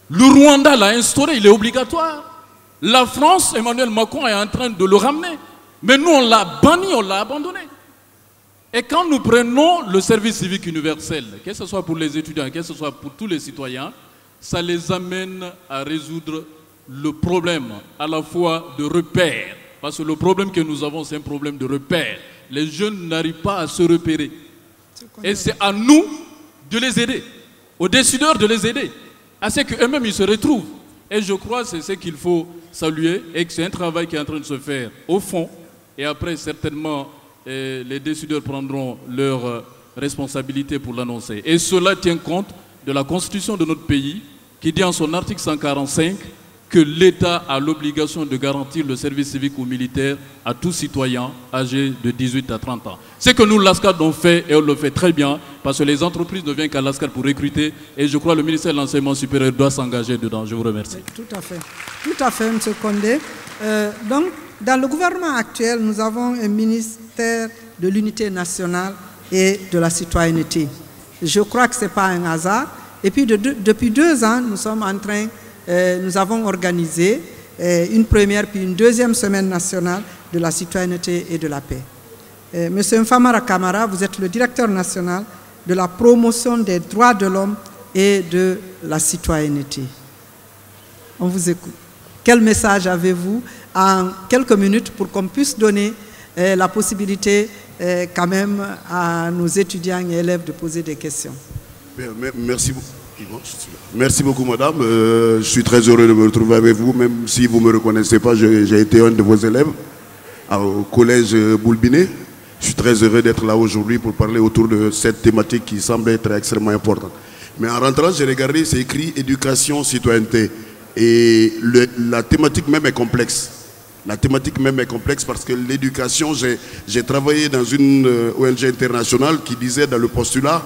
Le Rwanda l'a instauré, il est obligatoire. La France, Emmanuel Macron est en train de le ramener. Mais nous, on l'a banni, on l'a abandonné. Et quand nous prenons le service civique universel, que ce soit pour les étudiants, que ce soit pour tous les citoyens, ça les amène à résoudre le problème à la fois de repère. Parce que le problème que nous avons, c'est un problème de repère. Les jeunes n'arrivent pas à se repérer. Et c'est à nous de les aider, aux décideurs de les aider, à ce qu'eux-mêmes ils se retrouvent. Et je crois que c'est ce qu'il faut saluer et que c'est un travail qui est en train de se faire au fond. Et après, certainement, les décideurs prendront leur responsabilité pour l'annoncer. Et cela tient compte de la Constitution de notre pays qui dit en son article 145 que l'État a l'obligation de garantir le service civique ou militaire à tout citoyen âgé de 18 à 30 ans. C'est que nous, l'ASCAD, on fait, et on le fait très bien, parce que les entreprises ne viennent qu'à l'ASCAD pour recruter, et je crois que le ministère de l'Enseignement supérieur doit s'engager dedans. Je vous remercie. Tout à fait, M. Condé. Donc, dans le gouvernement actuel, nous avons un ministère de l'unité nationale et de la citoyenneté. Je crois que ce n'est pas un hasard. Et puis, depuis 2 ans, nous avons organisé une première puis une deuxième semaine nationale de la citoyenneté et de la paix. Monsieur Mfamara Kamara, vous êtes le directeur national de la promotion des droits de l'homme et de la citoyenneté. On vous écoute. Quel message avez-vous en quelques minutes pour qu'on puisse donner la possibilité quand même à nos étudiants et élèves de poser des questions? Merci beaucoup. Merci beaucoup, madame. Je suis très heureux de me retrouver avec vous, même si vous ne me reconnaissez pas. J'ai été un de vos élèves au collège Boulbiné. Je suis très heureux d'être là aujourd'hui pour parler autour de cette thématique qui semble être extrêmement importante. Mais en rentrant, j'ai regardé, c'est écrit éducation, citoyenneté. Et la thématique même est complexe. La thématique même est complexe parce que l'éducation, j'ai travaillé dans une ONG internationale qui disait dans le postulat,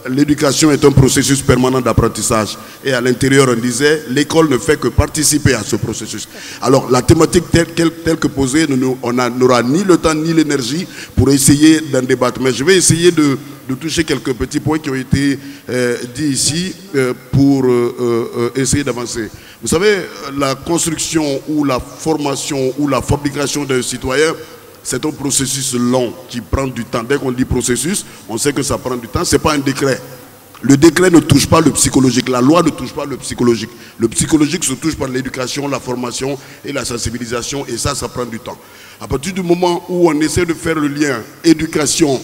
l'éducation est un processus permanent d'apprentissage. Et à l'intérieur, on disait, l'école ne fait que participer à ce processus. Alors, la thématique telle que posée, on n'aura ni le temps ni l'énergie pour essayer d'en débattre. Mais je vais essayer de toucher quelques petits points qui ont été dits ici pour essayer d'avancer. Vous savez, la construction ou la formation ou la fabrication d'un citoyen, c'est un processus long qui prend du temps. Dès qu'on dit processus, on sait que ça prend du temps. Ce n'est pas un décret. Le décret ne touche pas le psychologique. La loi ne touche pas le psychologique. Le psychologique se touche par l'éducation, la formation et la sensibilisation. Et ça prend du temps. À partir du moment où on essaie de faire le lien éducation,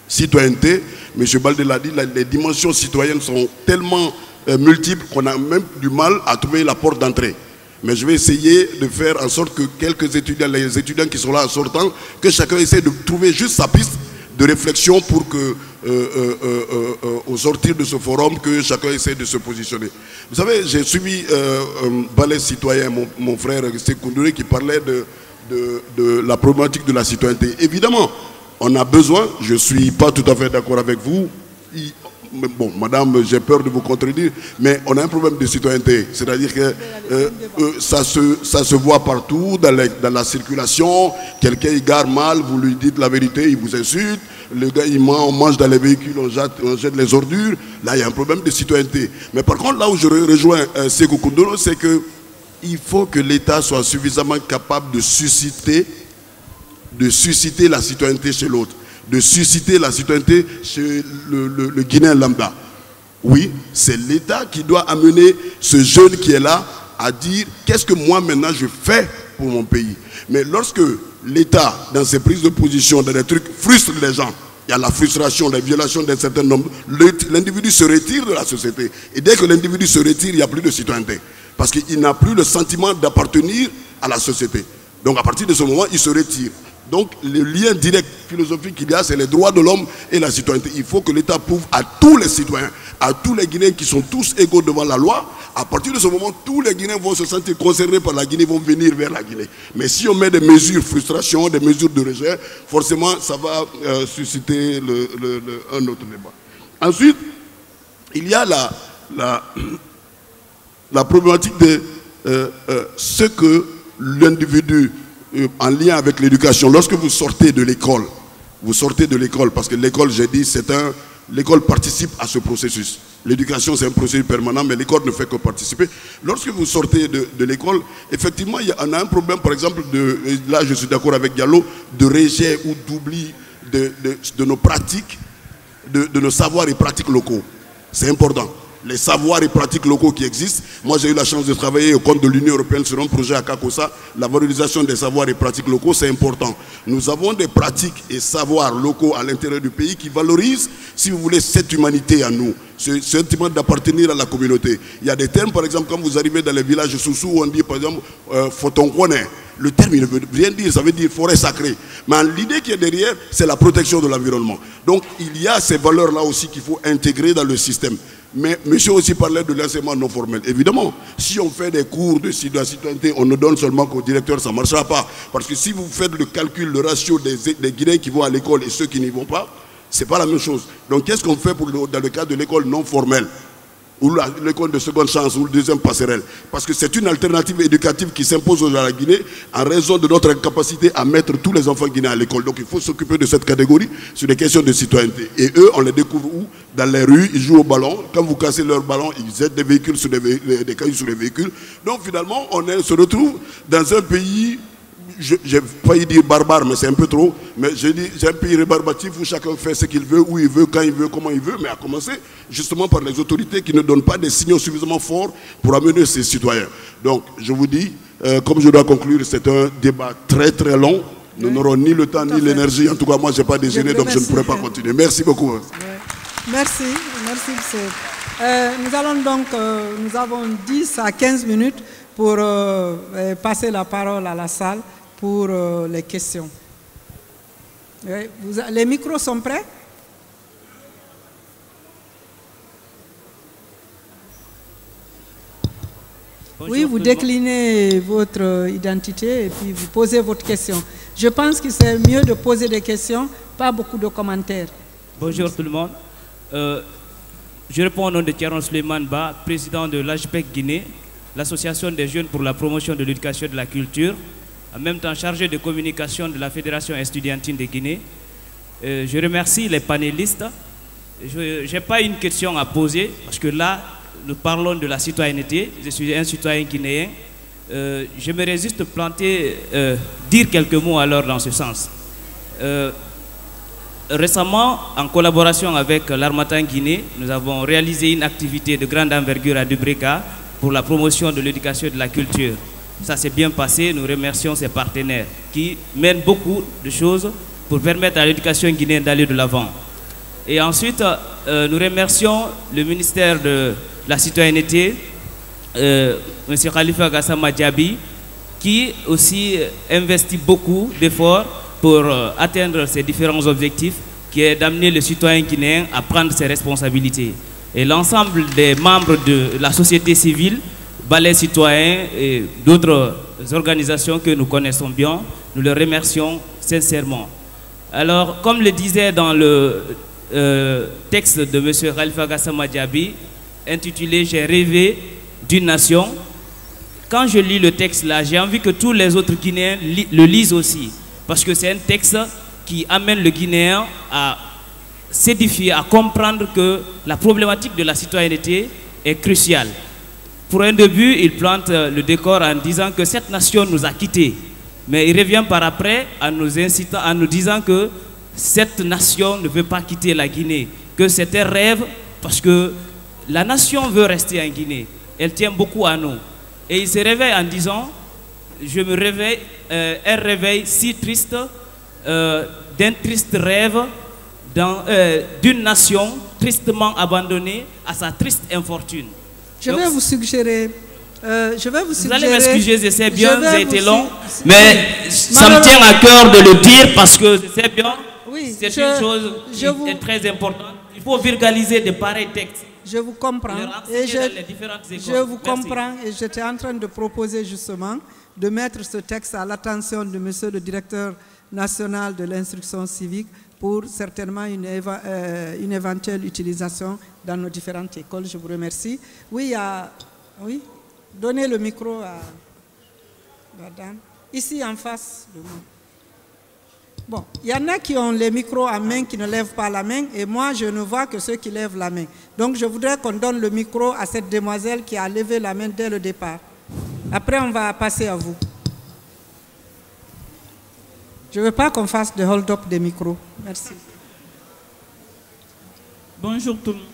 citoyenneté, M. Baldé l'a dit, les dimensions citoyennes sont tellement multiples qu'on a même du mal à trouver la porte d'entrée. Mais je vais essayer de faire en sorte que quelques étudiants, les étudiants qui sont là en sortant, que chacun essaie de trouver juste sa piste de réflexion pour que, au sortir de ce forum, que chacun essaie de se positionner. Vous savez, j'ai suivi Ballet Citoyen, mon frère Sekoundouré, qui parlait de la problématique de la citoyenneté. Évidemment, on a besoin, je ne suis pas tout à fait d'accord avec vous, bon, madame, j'ai peur de vous contredire, mais on a un problème de citoyenneté. C'est-à-dire que ça se voit partout, dans la circulation. Quelqu'un il gare mal, vous lui dites la vérité, il vous insulte. Le gars, il ment, on mange dans les véhicules, on jette les ordures. Là, il y a un problème de citoyenneté. Mais par contre, là où je rejoins Sékou Koundolo, c'est qu'il faut que l'État soit suffisamment capable de susciter la citoyenneté chez l'autre, de susciter la citoyenneté chez le Guinéen lambda. Oui, c'est l'État qui doit amener ce jeune qui est là à dire qu'est-ce que moi maintenant je fais pour mon pays. Mais lorsque l'État, dans ses prises de position, dans des trucs, frustre les gens, il y a la frustration, la violation d'un certain nombre, l'individu se retire de la société. Et dès que l'individu se retire, il n'y a plus de citoyenneté. Parce qu'il n'a plus le sentiment d'appartenir à la société. Donc à partir de ce moment, il se retire. Donc le lien direct philosophique qu'il y a, c'est les droits de l'homme et la citoyenneté. Il faut que l'État prouve à tous les citoyens, à tous les Guinéens qui sont tous égaux devant la loi. À partir de ce moment, tous les Guinéens vont se sentir concernés par la Guinée, vont venir vers la Guinée. Mais si on met des mesures de frustration, des mesures de rejet, forcément ça va susciter un autre débat. Ensuite, il y a la problématique de ce que l'individu en lien avec l'éducation, lorsque vous sortez de l'école, parce que l'école, j'ai dit, l'école participe à ce processus. L'éducation, c'est un processus permanent, mais l'école ne fait que participer. Lorsque vous sortez de l'école, effectivement, on a un problème, par exemple, là je suis d'accord avec Diallo, de rejet ou d'oubli de nos pratiques, de nos savoirs et pratiques locaux. C'est important. Les savoirs et pratiques locaux qui existent. Moi, j'ai eu la chance de travailler au compte de l'Union européenne sur un projet à Kakosa. La valorisation des savoirs et pratiques locaux, c'est important. Nous avons des pratiques et savoirs locaux à l'intérieur du pays qui valorisent, si vous voulez, cette humanité à nous, ce sentiment d'appartenir à la communauté. Il y a des termes, par exemple, quand vous arrivez dans les villages sous-sous, on dit, par exemple, Fotonkone. Le terme, il ne veut rien dire, ça veut dire forêt sacrée. Mais l'idée qui est derrière, c'est la protection de l'environnement. Donc, il y a ces valeurs-là aussi qu'il faut intégrer dans le système. Mais monsieur aussi parlait de l'enseignement non formel. Évidemment, si on fait des cours de citoyenneté, on ne donne seulement qu'au directeur, ça ne marchera pas. Parce que si vous faites le calcul, le ratio des Guinéens qui vont à l'école et ceux qui n'y vont pas, ce n'est pas la même chose. Donc qu'est-ce qu'on fait dans le cadre de l'école non formelle, ou l'école de seconde chance, ou le deuxième passerelle? Parce que c'est une alternative éducative qui s'impose à la Guinée en raison de notre incapacité à mettre tous les enfants guinéens à l'école. Donc il faut s'occuper de cette catégorie sur les questions de citoyenneté. Et eux, on les découvre où? Dans les rues, ils jouent au ballon. Quand vous cassez leur ballon, ils jettent des véhicules sur des cailloux sur les véhicules. Donc finalement, on se retrouve dans un pays, j'ai failli dire barbare, mais c'est un peu trop. Mais j'ai dit, c'est un pays rébarbatif où chacun fait ce qu'il veut, où il veut, quand il veut, comment il veut. Mais à commencer justement par les autorités qui ne donnent pas des signaux suffisamment forts pour amener ses citoyens. Donc je vous dis, comme je dois conclure, c'est un débat très très long. Nous n'aurons ni le temps ni l'énergie. En tout cas, moi, je n'ai pas déjeuné, donc je ne pourrai pas continuer. Merci beaucoup. Merci, merci. Nous allons donc, nous avons 10 à 15 minutes pour passer la parole à la salle pour les questions. Les micros sont prêts? Bonjour, oui, vous déclinez votre identité et puis vous posez votre question. Je pense que c'est mieux de poser des questions, pas beaucoup de commentaires. Bonjour tout le monde. Je réponds au nom de Thierry Suleiman Ba, président de l'AJPEC Guinée, l'association des jeunes pour la promotion de l'éducation et de la culture, en même temps chargé de communication de la Fédération estudiantine de Guinée. Je remercie les panélistes. Je n'ai pas une question à poser, parce que là, nous parlons de la citoyenneté. Je suis un citoyen guinéen. J'aimerais juste dire quelques mots alors dans ce sens. Récemment, en collaboration avec l'Harmattan Guinée, nous avons réalisé une activité de grande envergure à Dubreka pour la promotion de l'éducation et de la culture. Ça s'est bien passé, nous remercions ces partenaires qui mènent beaucoup de choses pour permettre à l'éducation guinéenne d'aller de l'avant. Et ensuite, nous remercions le ministère de la Citoyenneté, M. Khalifa Gassama Diaby, qui aussi investit beaucoup d'efforts pour atteindre ces différents objectifs, qui est d'amener le citoyen guinéen à prendre ses responsabilités. Et l'ensemble des membres de la société civile, Balai Citoyen et d'autres organisations que nous connaissons bien, nous les remercions sincèrement. Alors, comme le disait dans le texte de M. Khalifa Gassama Diaby, intitulé « J'ai rêvé d'une nation », quand je lis le texte là, j'ai envie que tous les autres Guinéens le lisent aussi. Parce que c'est un texte qui amène le Guinéen à s'édifier, à comprendre que la problématique de la citoyenneté est cruciale. Pour un début, il plante le décor en disant que cette nation nous a quittés. Mais il revient par après en nous incitant, en nous disant que cette nation ne veut pas quitter la Guinée, que c'est un rêve parce que la nation veut rester en Guinée. Elle tient beaucoup à nous. Et il se réveille en disant, je me réveille, un réveil si triste, d'un triste rêve d'une nation tristement abandonnée à sa triste infortune. Je vais vous suggérer... vous allez m'excuser, je sais bien, ça a été long, mais ça me tient à cœur de le dire parce que je sais bien, oui, c'est une chose qui est très importante. Il faut vulgariser de pareils textes. Je vous comprends. Et je vous comprends et j'étais en train de proposer justement de mettre ce texte à l'attention de monsieur le directeur national de l'instruction civique pour certainement une éventuelle utilisation dans nos différentes écoles. Je vous remercie. Oui, oui, donnez le micro à la dame. Ici en face de moi. Bon, il y en a qui ont les micros à main, qui ne lèvent pas la main, et moi, je ne vois que ceux qui lèvent la main. Donc, je voudrais qu'on donne le micro à cette demoiselle qui a levé la main dès le départ. Après, on va passer à vous. Je ne veux pas qu'on fasse de hold-up des micros. Merci. Bonjour tout le monde.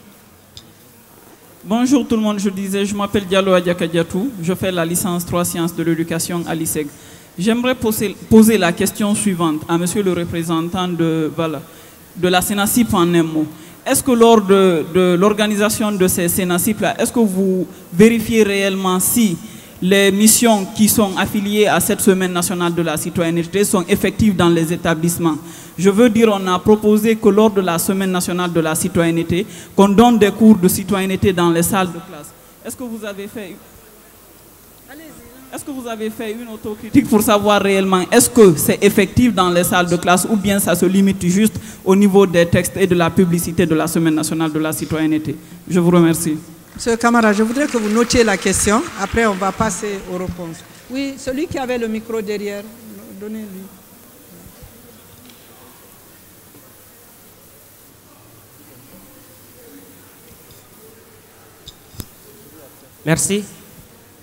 Bonjour tout le monde, je disais, je m'appelle Diallo Adiakadiatou, je fais la licence 3 sciences de l'éducation à l'ISEG. J'aimerais poser la question suivante à monsieur le représentant de la CENACIP en un mot. Est-ce que lors de l'organisation de ces CENACIP-là, est-ce que vous vérifiez réellement si les missions qui sont affiliées à cette Semaine nationale de la citoyenneté sont effectives dans les établissements. Je veux dire, on a proposé que lors de la Semaine nationale de la citoyenneté, qu'on donne des cours de citoyenneté dans les salles de classe. Est-ce que vous avez fait une autocritique pour savoir réellement est-ce que c'est effectif dans les salles de classe ou bien ça se limite juste au niveau des textes et de la publicité de la Semaine nationale de la citoyenneté? Je vous remercie. Monsieur Camara, je voudrais que vous notiez la question. Après, on va passer aux réponses. Oui, celui qui avait le micro derrière, donnez-lui. Merci.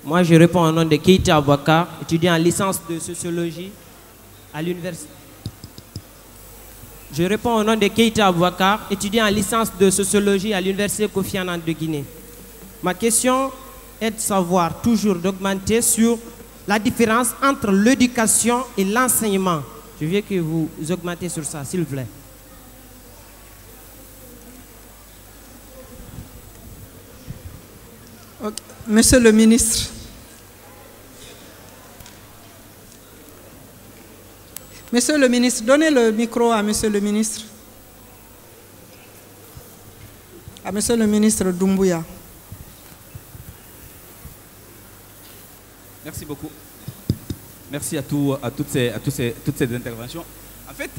Moi, je réponds au nom de Keita Abouakar, étudiant en licence de sociologie à l'université. Je réponds au nom de Keita Abouakar, étudiant en licence de sociologie à l'université Kofi Annan de Guinée. Ma question est de savoir, toujours d'augmenter sur la différence entre l'éducation et l'enseignement. Je veux que vous augmentez sur ça, s'il vous plaît. Okay. Monsieur le ministre. Monsieur le ministre, donnez le micro à monsieur le ministre. À monsieur le ministre Doumbouya. Merci beaucoup. Merci à toutes ces interventions. En fait,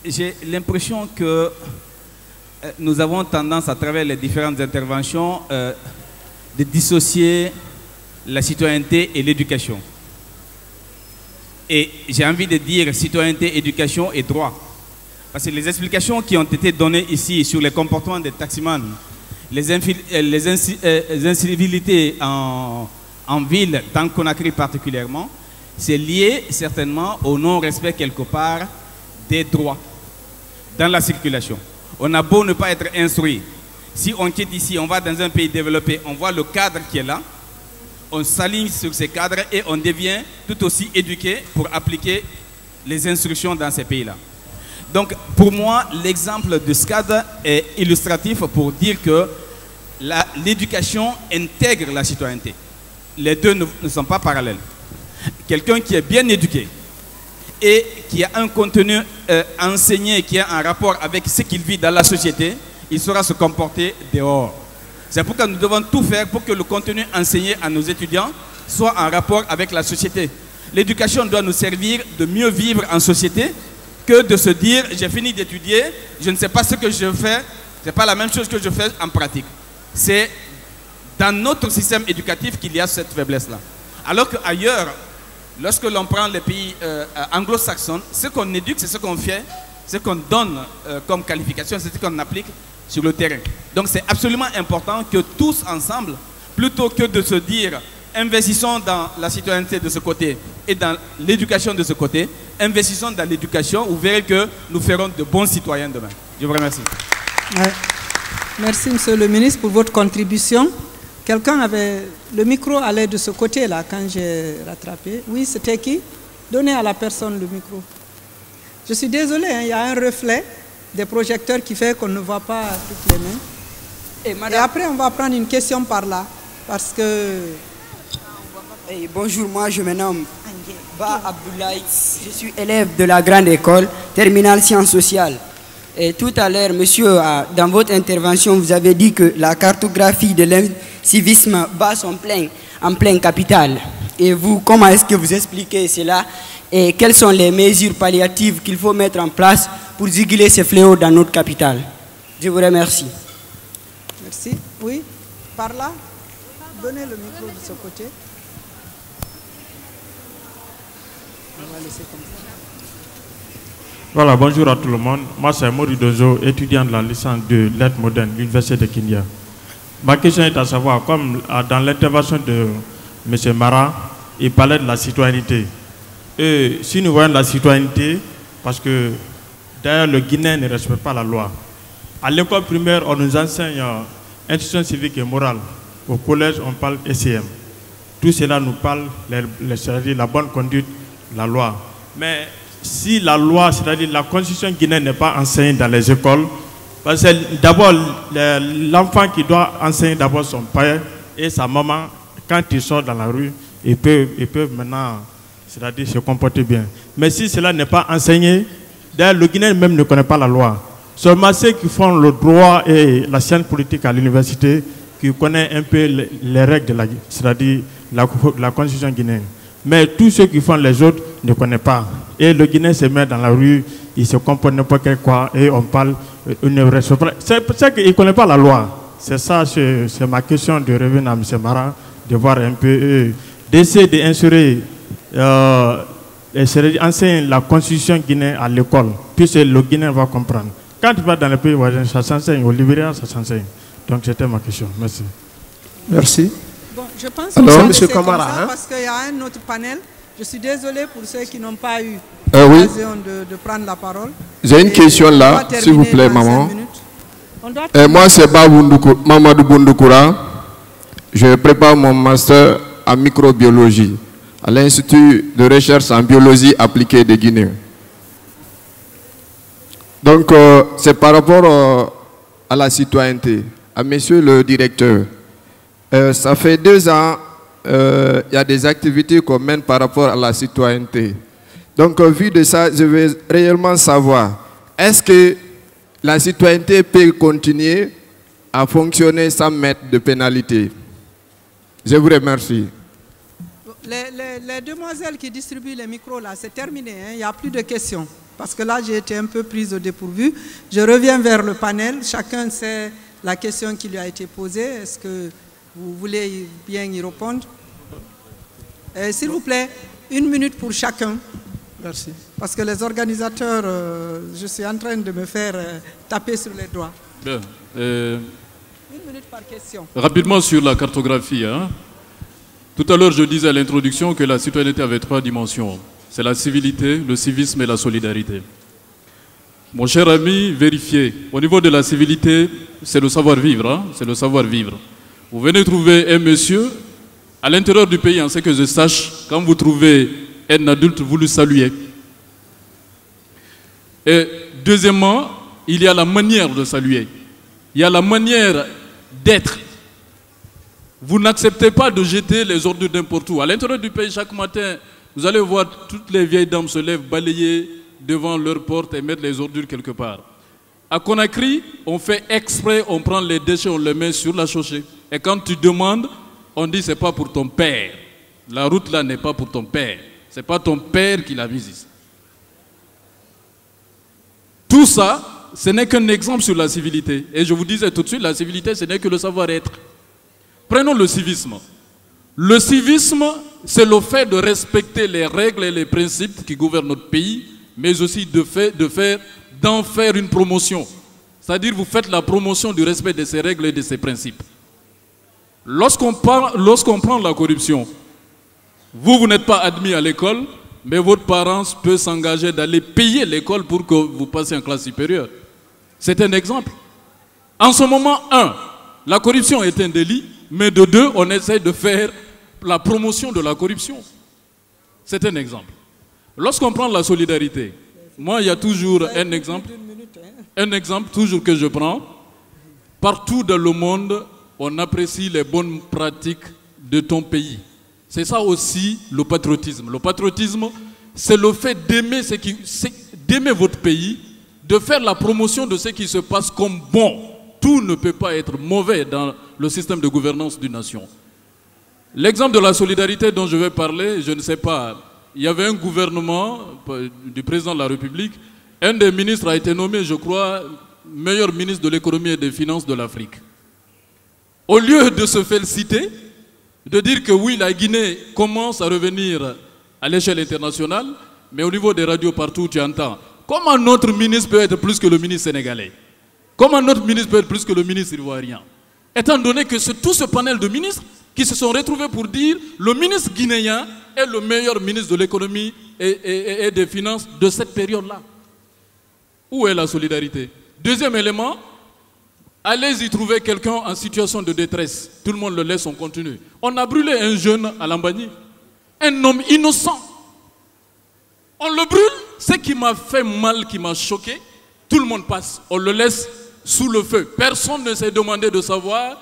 j'ai l'impression que nous avons tendance, à travers les différentes interventions, de dissocier la citoyenneté et l'éducation. Et j'ai envie de dire citoyenneté, éducation et droit. Parce que les explications qui ont été données ici sur les comportements des taximans, les incivilités en ville, dans Conakry particulièrement, c'est lié certainement au non-respect quelque part des droits dans la circulation. On a beau ne pas être instruit. Si on quitte ici, on va dans un pays développé, on voit le cadre qui est là, on s'aligne sur ces cadres et on devient tout aussi éduqué pour appliquer les instructions dans ces pays-là. Donc, pour moi, l'exemple de SCAD est illustratif pour dire que l'éducation intègre la citoyenneté. Les deux ne sont pas parallèles. Quelqu'un qui est bien éduqué et qui a un contenu enseigné, qui a un rapport avec ce qu'il vit dans la société, il saura se comporter dehors. C'est pourquoi nous devons tout faire pour que le contenu enseigné à nos étudiants soit en rapport avec la société. L'éducation doit nous servir de mieux vivre en société que de se dire j'ai fini d'étudier, je ne sais pas ce que je fais, ce n'est pas la même chose que je fais en pratique. C'est dans notre système éducatif qu'il y a cette faiblesse-là. Alors qu'ailleurs, lorsque l'on prend les pays anglo-saxons, ce qu'on éduque, c'est ce qu'on fait, ce qu'on donne comme qualification, c'est ce qu'on applique sur le terrain. Donc c'est absolument important que tous ensemble, plutôt que de se dire investissons dans la citoyenneté de ce côté et dans l'éducation de ce côté, investissons dans l'éducation, vous verrez que nous ferons de bons citoyens demain. Je vous remercie. Ouais. Merci monsieur le ministre pour votre contribution. Quelqu'un avait le micro allait de ce côté-là quand j'ai rattrapé. Oui, c'était qui? Donnez à la personne le micro. Je suis désolé, hein, il y a un reflet des projecteurs qui fait qu'on ne voit pas toutes les mains. Et après, on va prendre une question par là, parce que... bonjour, moi je me nomme Ba Abdoulaye, je suis élève de la grande école, terminale sciences sociales. Et tout à l'heure, monsieur, dans votre intervention, vous avez dit que la cartographie de l'incivisme bat en plein capital. Et vous, comment est-ce que vous expliquez cela? Et quelles sont les mesures palliatives qu'il faut mettre en place pour juguler ces fléaux dans notre capitale? Je vous remercie. Merci. Oui, par là. Donnez le micro de ce côté. On va laisser comme ça. Voilà, bonjour à tout le monde. Moi, c'est Mori Dozo, étudiant de la licence de lettres modernes, l'Université de Kindia. Ma question est à savoir, comme dans l'intervention de M. Mara, il parlait de la citoyenneté. Et si nous voyons la citoyenneté, parce que d'ailleurs le Guinéen ne respecte pas la loi. À l'école primaire, on nous enseigne institution civique et morale. Au collège, on parle SCM. Tout cela nous parle, c'est-à-dire la bonne conduite, la loi. Mais si la loi, c'est-à-dire la constitution guinéenne n'est pas enseignée dans les écoles, parce que c'est d'abord l'enfant qui doit enseigner d'abord son père et sa maman, quand il sort dans la rue, ils peuvent maintenant, c'est-à-dire se comporter bien. Mais si cela n'est pas enseigné, d'ailleurs le Guinéen même ne connaît pas la loi. Seulement ceux qui font le droit et la science politique à l'université, qui connaissent un peu les règles, c'est-à-dire la constitution guinéenne. Mais tous ceux qui font les autres ne connaissent pas. Et le Guinéen se met dans la rue, il se comporte n'importe quoi, et on parle, c'est qu'il ne connaît pas la loi. C'est ça, c'est ma question de revenir à M. Mara, de voir un peu, d'essayer d'insérer, enseigner la constitution guinéenne à l'école, puisque le Guinéen va comprendre. Quand tu vas dans les pays voisins, ça s'enseigne, au Libéria, ça s'enseigne. Donc c'était ma question. Merci. Merci. Bon, je pense alors, M. Camara, parce qu'il y a un autre panel. Je suis désolé pour ceux qui n'ont pas eu oui. l'occasion de prendre la parole. J'ai une question là, s'il vous plaît, maman. Moi, c'est Mamadou Boundoukoura. Je prépare mon master en microbiologie à l'Institut de recherche en biologie appliquée de Guinée. Donc, c'est par rapport à la citoyenneté. À monsieur le directeur, ça fait 2 ans, il y a des activités qu'on mène par rapport à la citoyenneté. Donc, vu de ça, je veux réellement savoir, est-ce que la citoyenneté peut continuer à fonctionner sans mettre de pénalité? Je vous remercie. Les demoiselles qui distribuent les micros, là, c'est terminé. Hein? Il n'y a plus de questions. Parce que là, j'ai été un peu prise au dépourvu. Je reviens vers le panel. Chacun sait la question qui lui a été posée. Est-ce que vous voulez bien y répondre? S'il vous plaît, 1 minute pour chacun. Merci. Parce que les organisateurs, je suis en train de me faire taper sur les doigts. Bien. 1 minute par question. Rapidement sur la cartographie. Hein. Tout à l'heure, je disais à l'introduction que la citoyenneté avait 3 dimensions. C'est la civilité, le civisme et la solidarité. Mon cher ami, vérifiez. Au niveau de la civilité, c'est le savoir-vivre. Hein? C'est le savoir-vivre. Vous venez trouver un monsieur à l'intérieur du pays, en ce que je sache, quand vous trouvez un adulte, vous le saluez. Et deuxièmement, il y a la manière de saluer. Il y a la manière d'être. Vous n'acceptez pas de jeter les ordures n'importe où. À l'intérieur du pays, chaque matin, vous allez voir toutes les vieilles dames se lèvent, balayer devant leur porte et mettre les ordures quelque part. À Conakry, on fait exprès, on prend les déchets, on les met sur la chaussée. Et quand tu demandes, on dit c'est pas pour ton père. La route là n'est pas pour ton père. C'est pas ton père qui l'a mise ici. Tout ça, ce n'est qu'un exemple sur la civilité. Et je vous disais tout de suite, la civilité, ce n'est que le savoir-être. Prenons le civisme. Le civisme, c'est le fait de respecter les règles et les principes qui gouvernent notre pays, mais aussi d'en faire une promotion. C'est-à-dire vous faites la promotion du respect de ces règles et de ces principes. Lorsqu'on prend la corruption, vous n'êtes pas admis à l'école, mais votre parent peut s'engager d'aller payer l'école pour que vous passiez en classe supérieure. C'est un exemple. En ce moment, 1, la corruption est un délit, mais de 2, on essaie de faire la promotion de la corruption. C'est un exemple. Lorsqu'on prend la solidarité, moi, il y a toujours un exemple toujours que je prends. Partout dans le monde, on apprécie les bonnes pratiques de ton pays. C'est ça aussi le patriotisme. Le patriotisme, c'est le fait d'aimer votre pays, de faire la promotion de ce qui se passe comme bon. Tout ne peut pas être mauvais dans le système de gouvernance d'une nation. L'exemple de la solidarité dont je vais parler, je ne sais pas, il y avait un gouvernement du président de la République, un des ministres a été nommé, je crois, meilleur ministre de l'économie et des finances de l'Afrique. Au lieu de se féliciter, de dire que oui, la Guinée commence à revenir à l'échelle internationale, mais au niveau des radios partout, tu entends, comment notre ministre peut être plus que le ministre sénégalais? Comment notre ministre peut être plus que le ministre ivoirien? Étant donné que c'est tout ce panel de ministres qui se sont retrouvés pour dire le ministre guinéen est le meilleur ministre de l'économie et des finances de cette période-là. Où est la solidarité? Deuxième élément, allez-y trouver quelqu'un en situation de détresse. Tout le monde le laisse, on continue. On a brûlé un jeune à Lambani, un homme innocent. On le brûle, ce qui m'a fait mal, qui m'a choqué, tout le monde passe, on le laisse sous le feu. Personne ne s'est demandé de savoir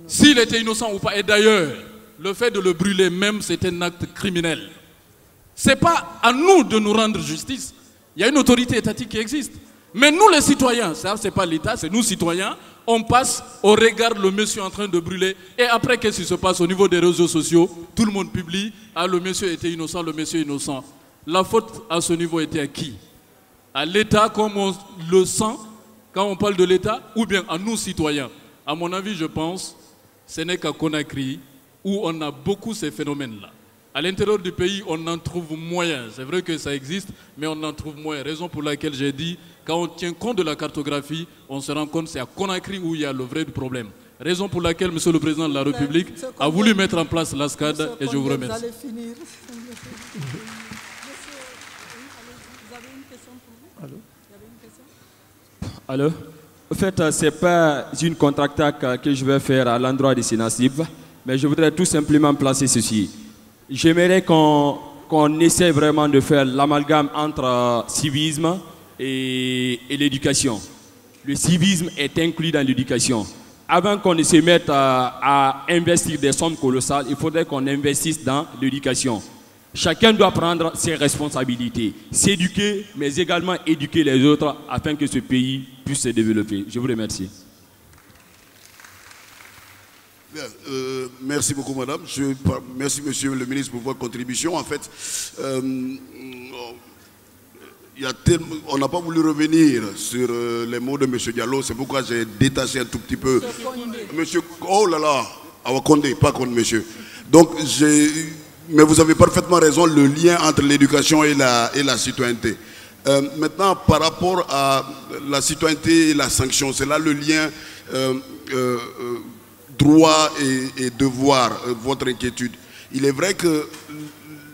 s'il était innocent ou pas. Et d'ailleurs, le fait de le brûler même, c'est un acte criminel. Ce n'est pas à nous de nous rendre justice. Il y a une autorité étatique qui existe. Mais nous les citoyens, ça c'est pas l'État, c'est nous citoyens, on passe, on regarde le monsieur en train de brûler. Et après, qu'est-ce qui se passe au niveau des réseaux sociaux? Tout le monde publie, ah le monsieur était innocent, le monsieur est innocent. La faute à ce niveau était à qui? À l'État comme on le sent quand on parle de l'État, ou bien à nous citoyens? À mon avis, je pense, ce n'est qu'à Conakry où on a beaucoup ces phénomènes-là. À l'intérieur du pays, on en trouve moyen. C'est vrai que ça existe, mais on en trouve moins. Raison pour laquelle j'ai dit, quand on tient compte de la cartographie, on se rend compte que c'est à Conakry où il y a le vrai problème. Raison pour laquelle M. le Président de la République a voulu mettre en place l'ASCAD et je vous remercie. Allô? En fait, ce n'est pas une contre-attaque que je vais faire à l'endroit des Sénacib, mais je voudrais tout simplement placer ceci. J'aimerais qu'on essaie vraiment de faire l'amalgame entre civisme et l'éducation. Le civisme est inclus dans l'éducation. Avant qu'on ne se mette à investir des sommes colossales, il faudrait qu'on investisse dans l'éducation. Chacun doit prendre ses responsabilités, s'éduquer, mais également éduquer les autres afin que ce pays puisse se développer. Je vous remercie. Bien, merci beaucoup, madame. Merci, monsieur le ministre, pour votre contribution. En fait, on n'a pas voulu revenir sur les mots de monsieur Diallo. C'est pourquoi j'ai détaché un tout petit peu. Monsieur, oh là là, Awa Condé, pas Condé, monsieur. Donc, mais vous avez parfaitement raison, le lien entre l'éducation et la citoyenneté. Maintenant, par rapport à la citoyenneté et la sanction, c'est là le lien droit et devoir, votre inquiétude. Il est vrai que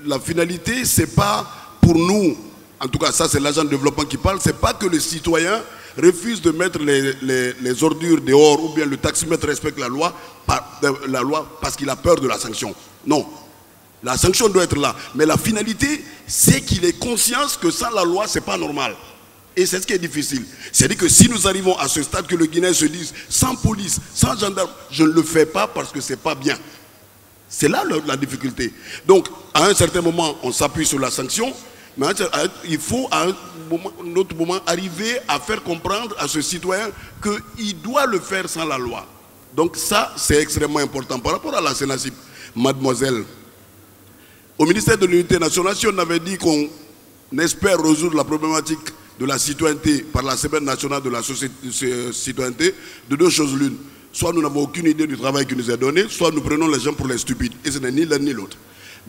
la finalité, c'est pas pour nous, en tout cas ça c'est l'agent de développement qui parle, c'est pas que le citoyen refuse de mettre les ordures dehors ou bien le taximètre respecte la loi parce qu'il a peur de la sanction. Non, la sanction doit être là, mais la finalité, c'est qu'il ait conscience que sans la loi, c'est pas normal. Et c'est ce qui est difficile. C'est-à-dire que si nous arrivons à ce stade que le Guinéen se dise sans police, sans gendarme, je ne le fais pas parce que c'est pas bien. C'est là la difficulté. Donc, à un certain moment, on s'appuie sur la sanction, mais il faut à un autre moment arriver à faire comprendre à ce citoyen qu'il doit le faire sans la loi. Donc ça, c'est extrêmement important. Par rapport à la Sénacip, mademoiselle, au ministère de l'Unité nationale, si on avait dit qu'on espère résoudre la problématique de la citoyenneté par la Semaine nationale de la citoyenneté, de deux choses l'une. Soit nous n'avons aucune idée du travail qui nous est donné, soit nous prenons les gens pour les stupides. Et ce n'est ni l'un ni l'autre.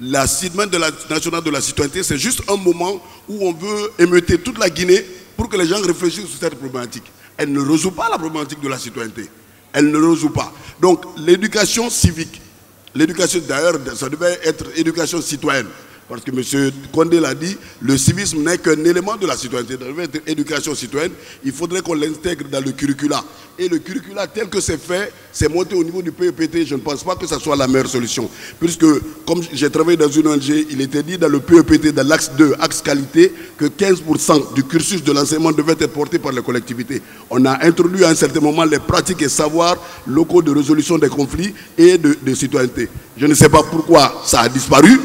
La Semaine nationale de la citoyenneté, c'est juste un moment où on veut émeuter toute la Guinée pour que les gens réfléchissent sur cette problématique. Elle ne résout pas la problématique de la citoyenneté. Elle ne résout pas. Donc l'éducation civique, l'éducation d'ailleurs, ça devait être éducation citoyenne. Parce que M. Condé l'a dit, le civisme n'est qu'un élément de la citoyenneté. Ça devait être éducation citoyenne. Il faudrait qu'on l'intègre dans le curricula. Et le curricula tel que c'est fait, c'est monté au niveau du PEPT. Je ne pense pas que ce soit la meilleure solution. Puisque, comme j'ai travaillé dans une ONG, il était dit dans le PEPT, dans l'axe 2, axe qualité, que 15% du cursus de l'enseignement devait être porté par les collectivités. On a introduit à un certain moment les pratiques et savoirs locaux de résolution des conflits et de citoyenneté. Je ne sais pas pourquoi ça a disparu.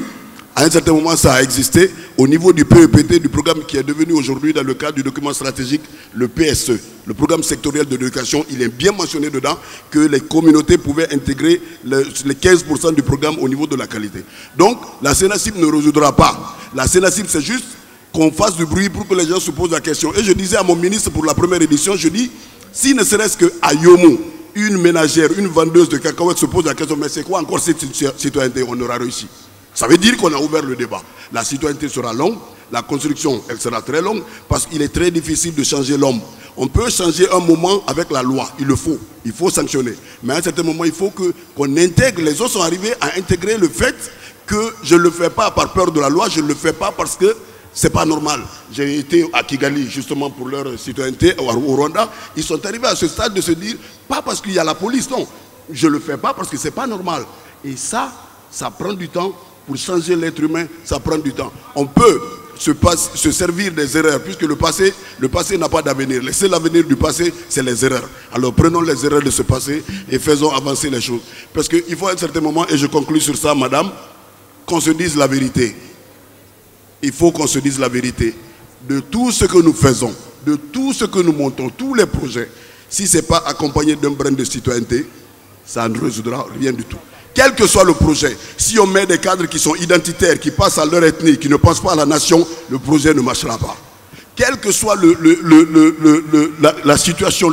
À un certain moment, ça a existé au niveau du PEPT, du programme qui est devenu aujourd'hui, dans le cadre du document stratégique, le PSE, le programme sectoriel de l'éducation. Il est bien mentionné dedans que les communautés pouvaient intégrer les 15% du programme au niveau de la qualité. Donc, la Sénacip ne résoudra pas. La Sénacip, c'est juste qu'on fasse du bruit pour que les gens se posent la question. Et je disais à mon ministre pour la première édition, je dis, si ne serait-ce qu'à Yomo, une ménagère, une vendeuse de cacahuètes se pose la question, mais c'est quoi encore cette citoyenneté? On aura réussi. Ça veut dire qu'on a ouvert le débat. La citoyenneté sera longue, la construction, elle sera très longue, parce qu'il est très difficile de changer l'homme. On peut changer un moment avec la loi, il faut sanctionner. Mais à un certain moment, il faut qu'on intègre, les autres sont arrivés à intégrer le fait que je ne le fais pas par peur de la loi, je ne le fais pas parce que c'est pas normal. J'ai été à Kigali justement pour leur citoyenneté, au Rwanda, ils sont arrivés à ce stade de se dire, pas parce qu'il y a la police, non, je ne le fais pas parce que c'est pas normal. Et ça prend du temps. Pour changer l'être humain, ça prend du temps. On peut se servir des erreurs, puisque le passé n'a pas d'avenir. Le seul avenir du passé, c'est les erreurs. Alors prenons les erreurs de ce passé et faisons avancer les choses. Parce qu'il faut à un certain moment, et je conclue sur ça, madame, qu'on se dise la vérité. Il faut qu'on se dise la vérité. De tout ce que nous faisons, de tout ce que nous montons, tous les projets, si ce n'est pas accompagné d'un brin de citoyenneté, ça ne résoudra rien du tout. Quel que soit le projet, si on met des cadres qui sont identitaires, qui passent à leur ethnie, qui ne pensent pas à la nation, le projet ne marchera pas. Quelle que soit la situation,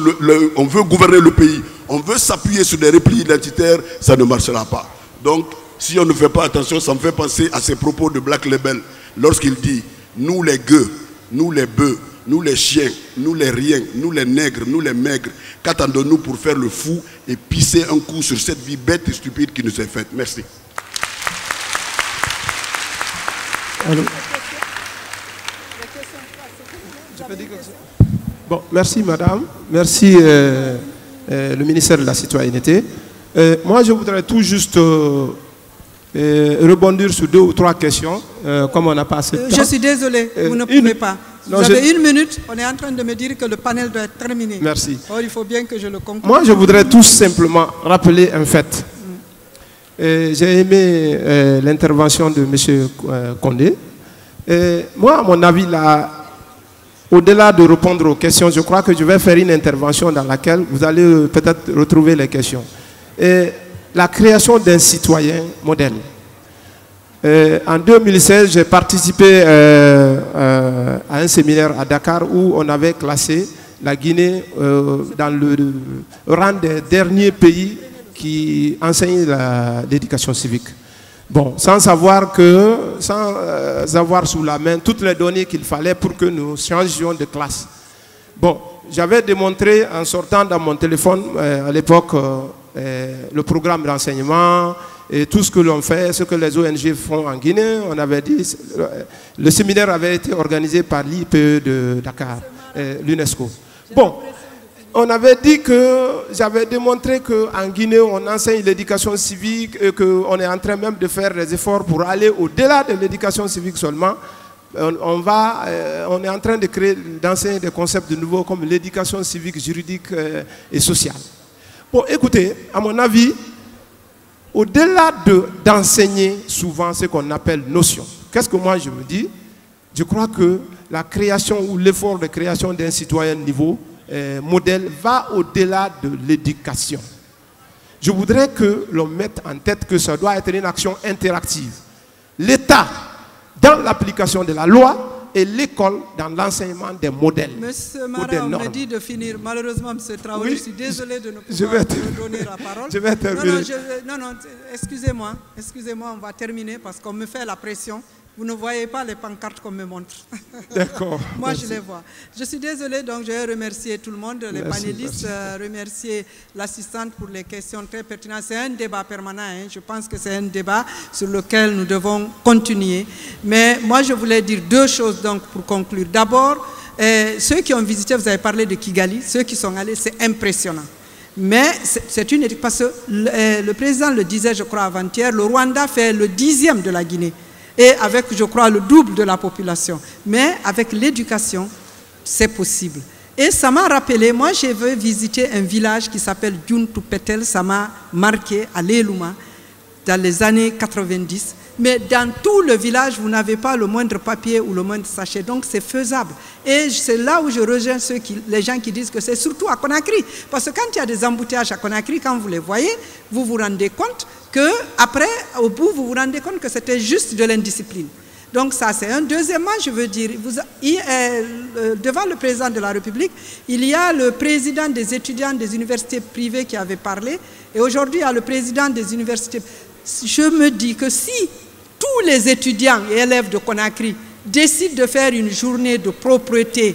on veut gouverner le pays, on veut s'appuyer sur des replis identitaires, ça ne marchera pas. Donc, si on ne fait pas attention, ça me fait penser à ces propos de Black Label, lorsqu'il dit « Nous les gueux, nous les bœufs, nous les chiens, nous les riens, nous les nègres, nous les maigres, qu'attendons-nous pour faire le fou et pisser un coup sur cette vie bête et stupide qui nous est faite ?» Merci. Allô. Bon, merci madame, merci le ministère de la Citoyenneté. Moi je voudrais tout juste rebondir sur 2 ou 3 questions, comme on n'a pas assez de temps. Je suis désolé, vous ne pouvez pas. Vous avez 1 minute, on est en train de me dire que le panel doit être terminé. Merci. Or, il faut bien que je le conclue. Moi, je voudrais tout simplement rappeler un fait. J'ai aimé l'intervention de M. Condé. Moi, à mon avis, là, au-delà de répondre aux questions, je crois que je vais faire une intervention dans laquelle vous allez peut-être retrouver les questions. La création d'un citoyen modèle. En 2016, j'ai participé à un séminaire à Dakar où on avait classé la Guinée dans le rang des derniers pays qui enseignent l'éducation civique. Bon, sans avoir sous la main toutes les données qu'il fallait pour que nous changions de classe. Bon, j'avais démontré en sortant dans mon téléphone à l'époque le programme d'enseignement et tout ce que l'on fait, ce que les ONG font en Guinée. On avait dit, le séminaire avait été organisé par l'IPE de Dakar, l'UNESCO. Bon, on avait dit que, j'avais démontré qu'en Guinée, on enseigne l'éducation civique et qu'on est en train même de faire des efforts pour aller au-delà de l'éducation civique seulement. On est en train de créer, d'enseigner des concepts de nouveaux comme l'éducation civique, juridique et sociale. Bon, écoutez, à mon avis, au-delà d'enseigner souvent ce qu'on appelle notions, qu'est-ce que moi je me dis? Je crois que la création ou l'effort de création d'un citoyen niveau modèle va au-delà de l'éducation. Je voudrais que l'on mette en tête que ça doit être une action interactive. L'État dans l'application de la loi et l'école dans l'enseignement des modèles. Monsieur Mara, on me dit de finir. Malheureusement, M. Traoré, oui, je suis désolé de ne pouvoir me donner la parole. Je vais terminer. Non, excusez-moi, on va terminer parce qu'on me fait la pression. Vous ne voyez pas les pancartes qu'on me montre. D'accord. Moi, merci. Je les vois. Je suis désolée, donc je vais remercier tout le monde, les panélistes, remercier l'assistante pour les questions très pertinentes. C'est un débat permanent, hein. Je pense que c'est un débat sur lequel nous devons continuer. Mais moi, je voulais dire 2 choses donc, pour conclure. D'abord, ceux qui ont visité, vous avez parlé de Kigali, ceux qui sont allés, c'est impressionnant. Mais c'est une étude, parce que le président le disait, je crois, avant-hier, le Rwanda fait le 10e de la Guinée. Et avec, je crois, le double de la population. Mais avec l'éducation, c'est possible. Et ça m'a rappelé, moi j'ai visité un village qui s'appelle Djuntupetel, ça m'a marqué à l'Eluma, dans les années 90. Mais dans tout le village, vous n'avez pas le moindre papier ou le moindre sachet. Donc c'est faisable. Et c'est là où je rejoins les gens qui disent que c'est surtout à Conakry. Parce que quand il y a des embouteillages à Conakry, quand vous les voyez, vous vous rendez compte qu'après, au bout, vous vous rendez compte que c'était juste de l'indiscipline. Donc ça, c'est un. Deuxièmement, je veux dire, devant le président de la République, il y a le président des étudiants des universités privées qui avait parlé. Et aujourd'hui, il y a le président des universités. Je me dis que si tous les étudiants et élèves de Conakry décident de faire une journée de propreté,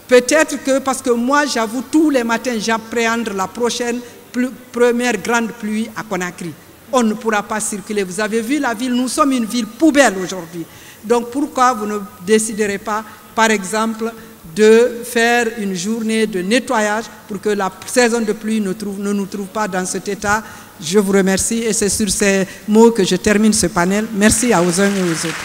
peut-être que, parce que moi, j'avoue, tous les matins, j'appréhende la prochaine première grande pluie à Conakry. On ne pourra pas circuler. Vous avez vu la ville, nous sommes une ville poubelle aujourd'hui. Donc pourquoi vous ne déciderez pas, par exemple, de faire une journée de nettoyage pour que la saison de pluie ne nous trouve pas dans cet état? Je vous remercie et c'est sur ces mots que je termine ce panel. Merci aux uns et aux autres.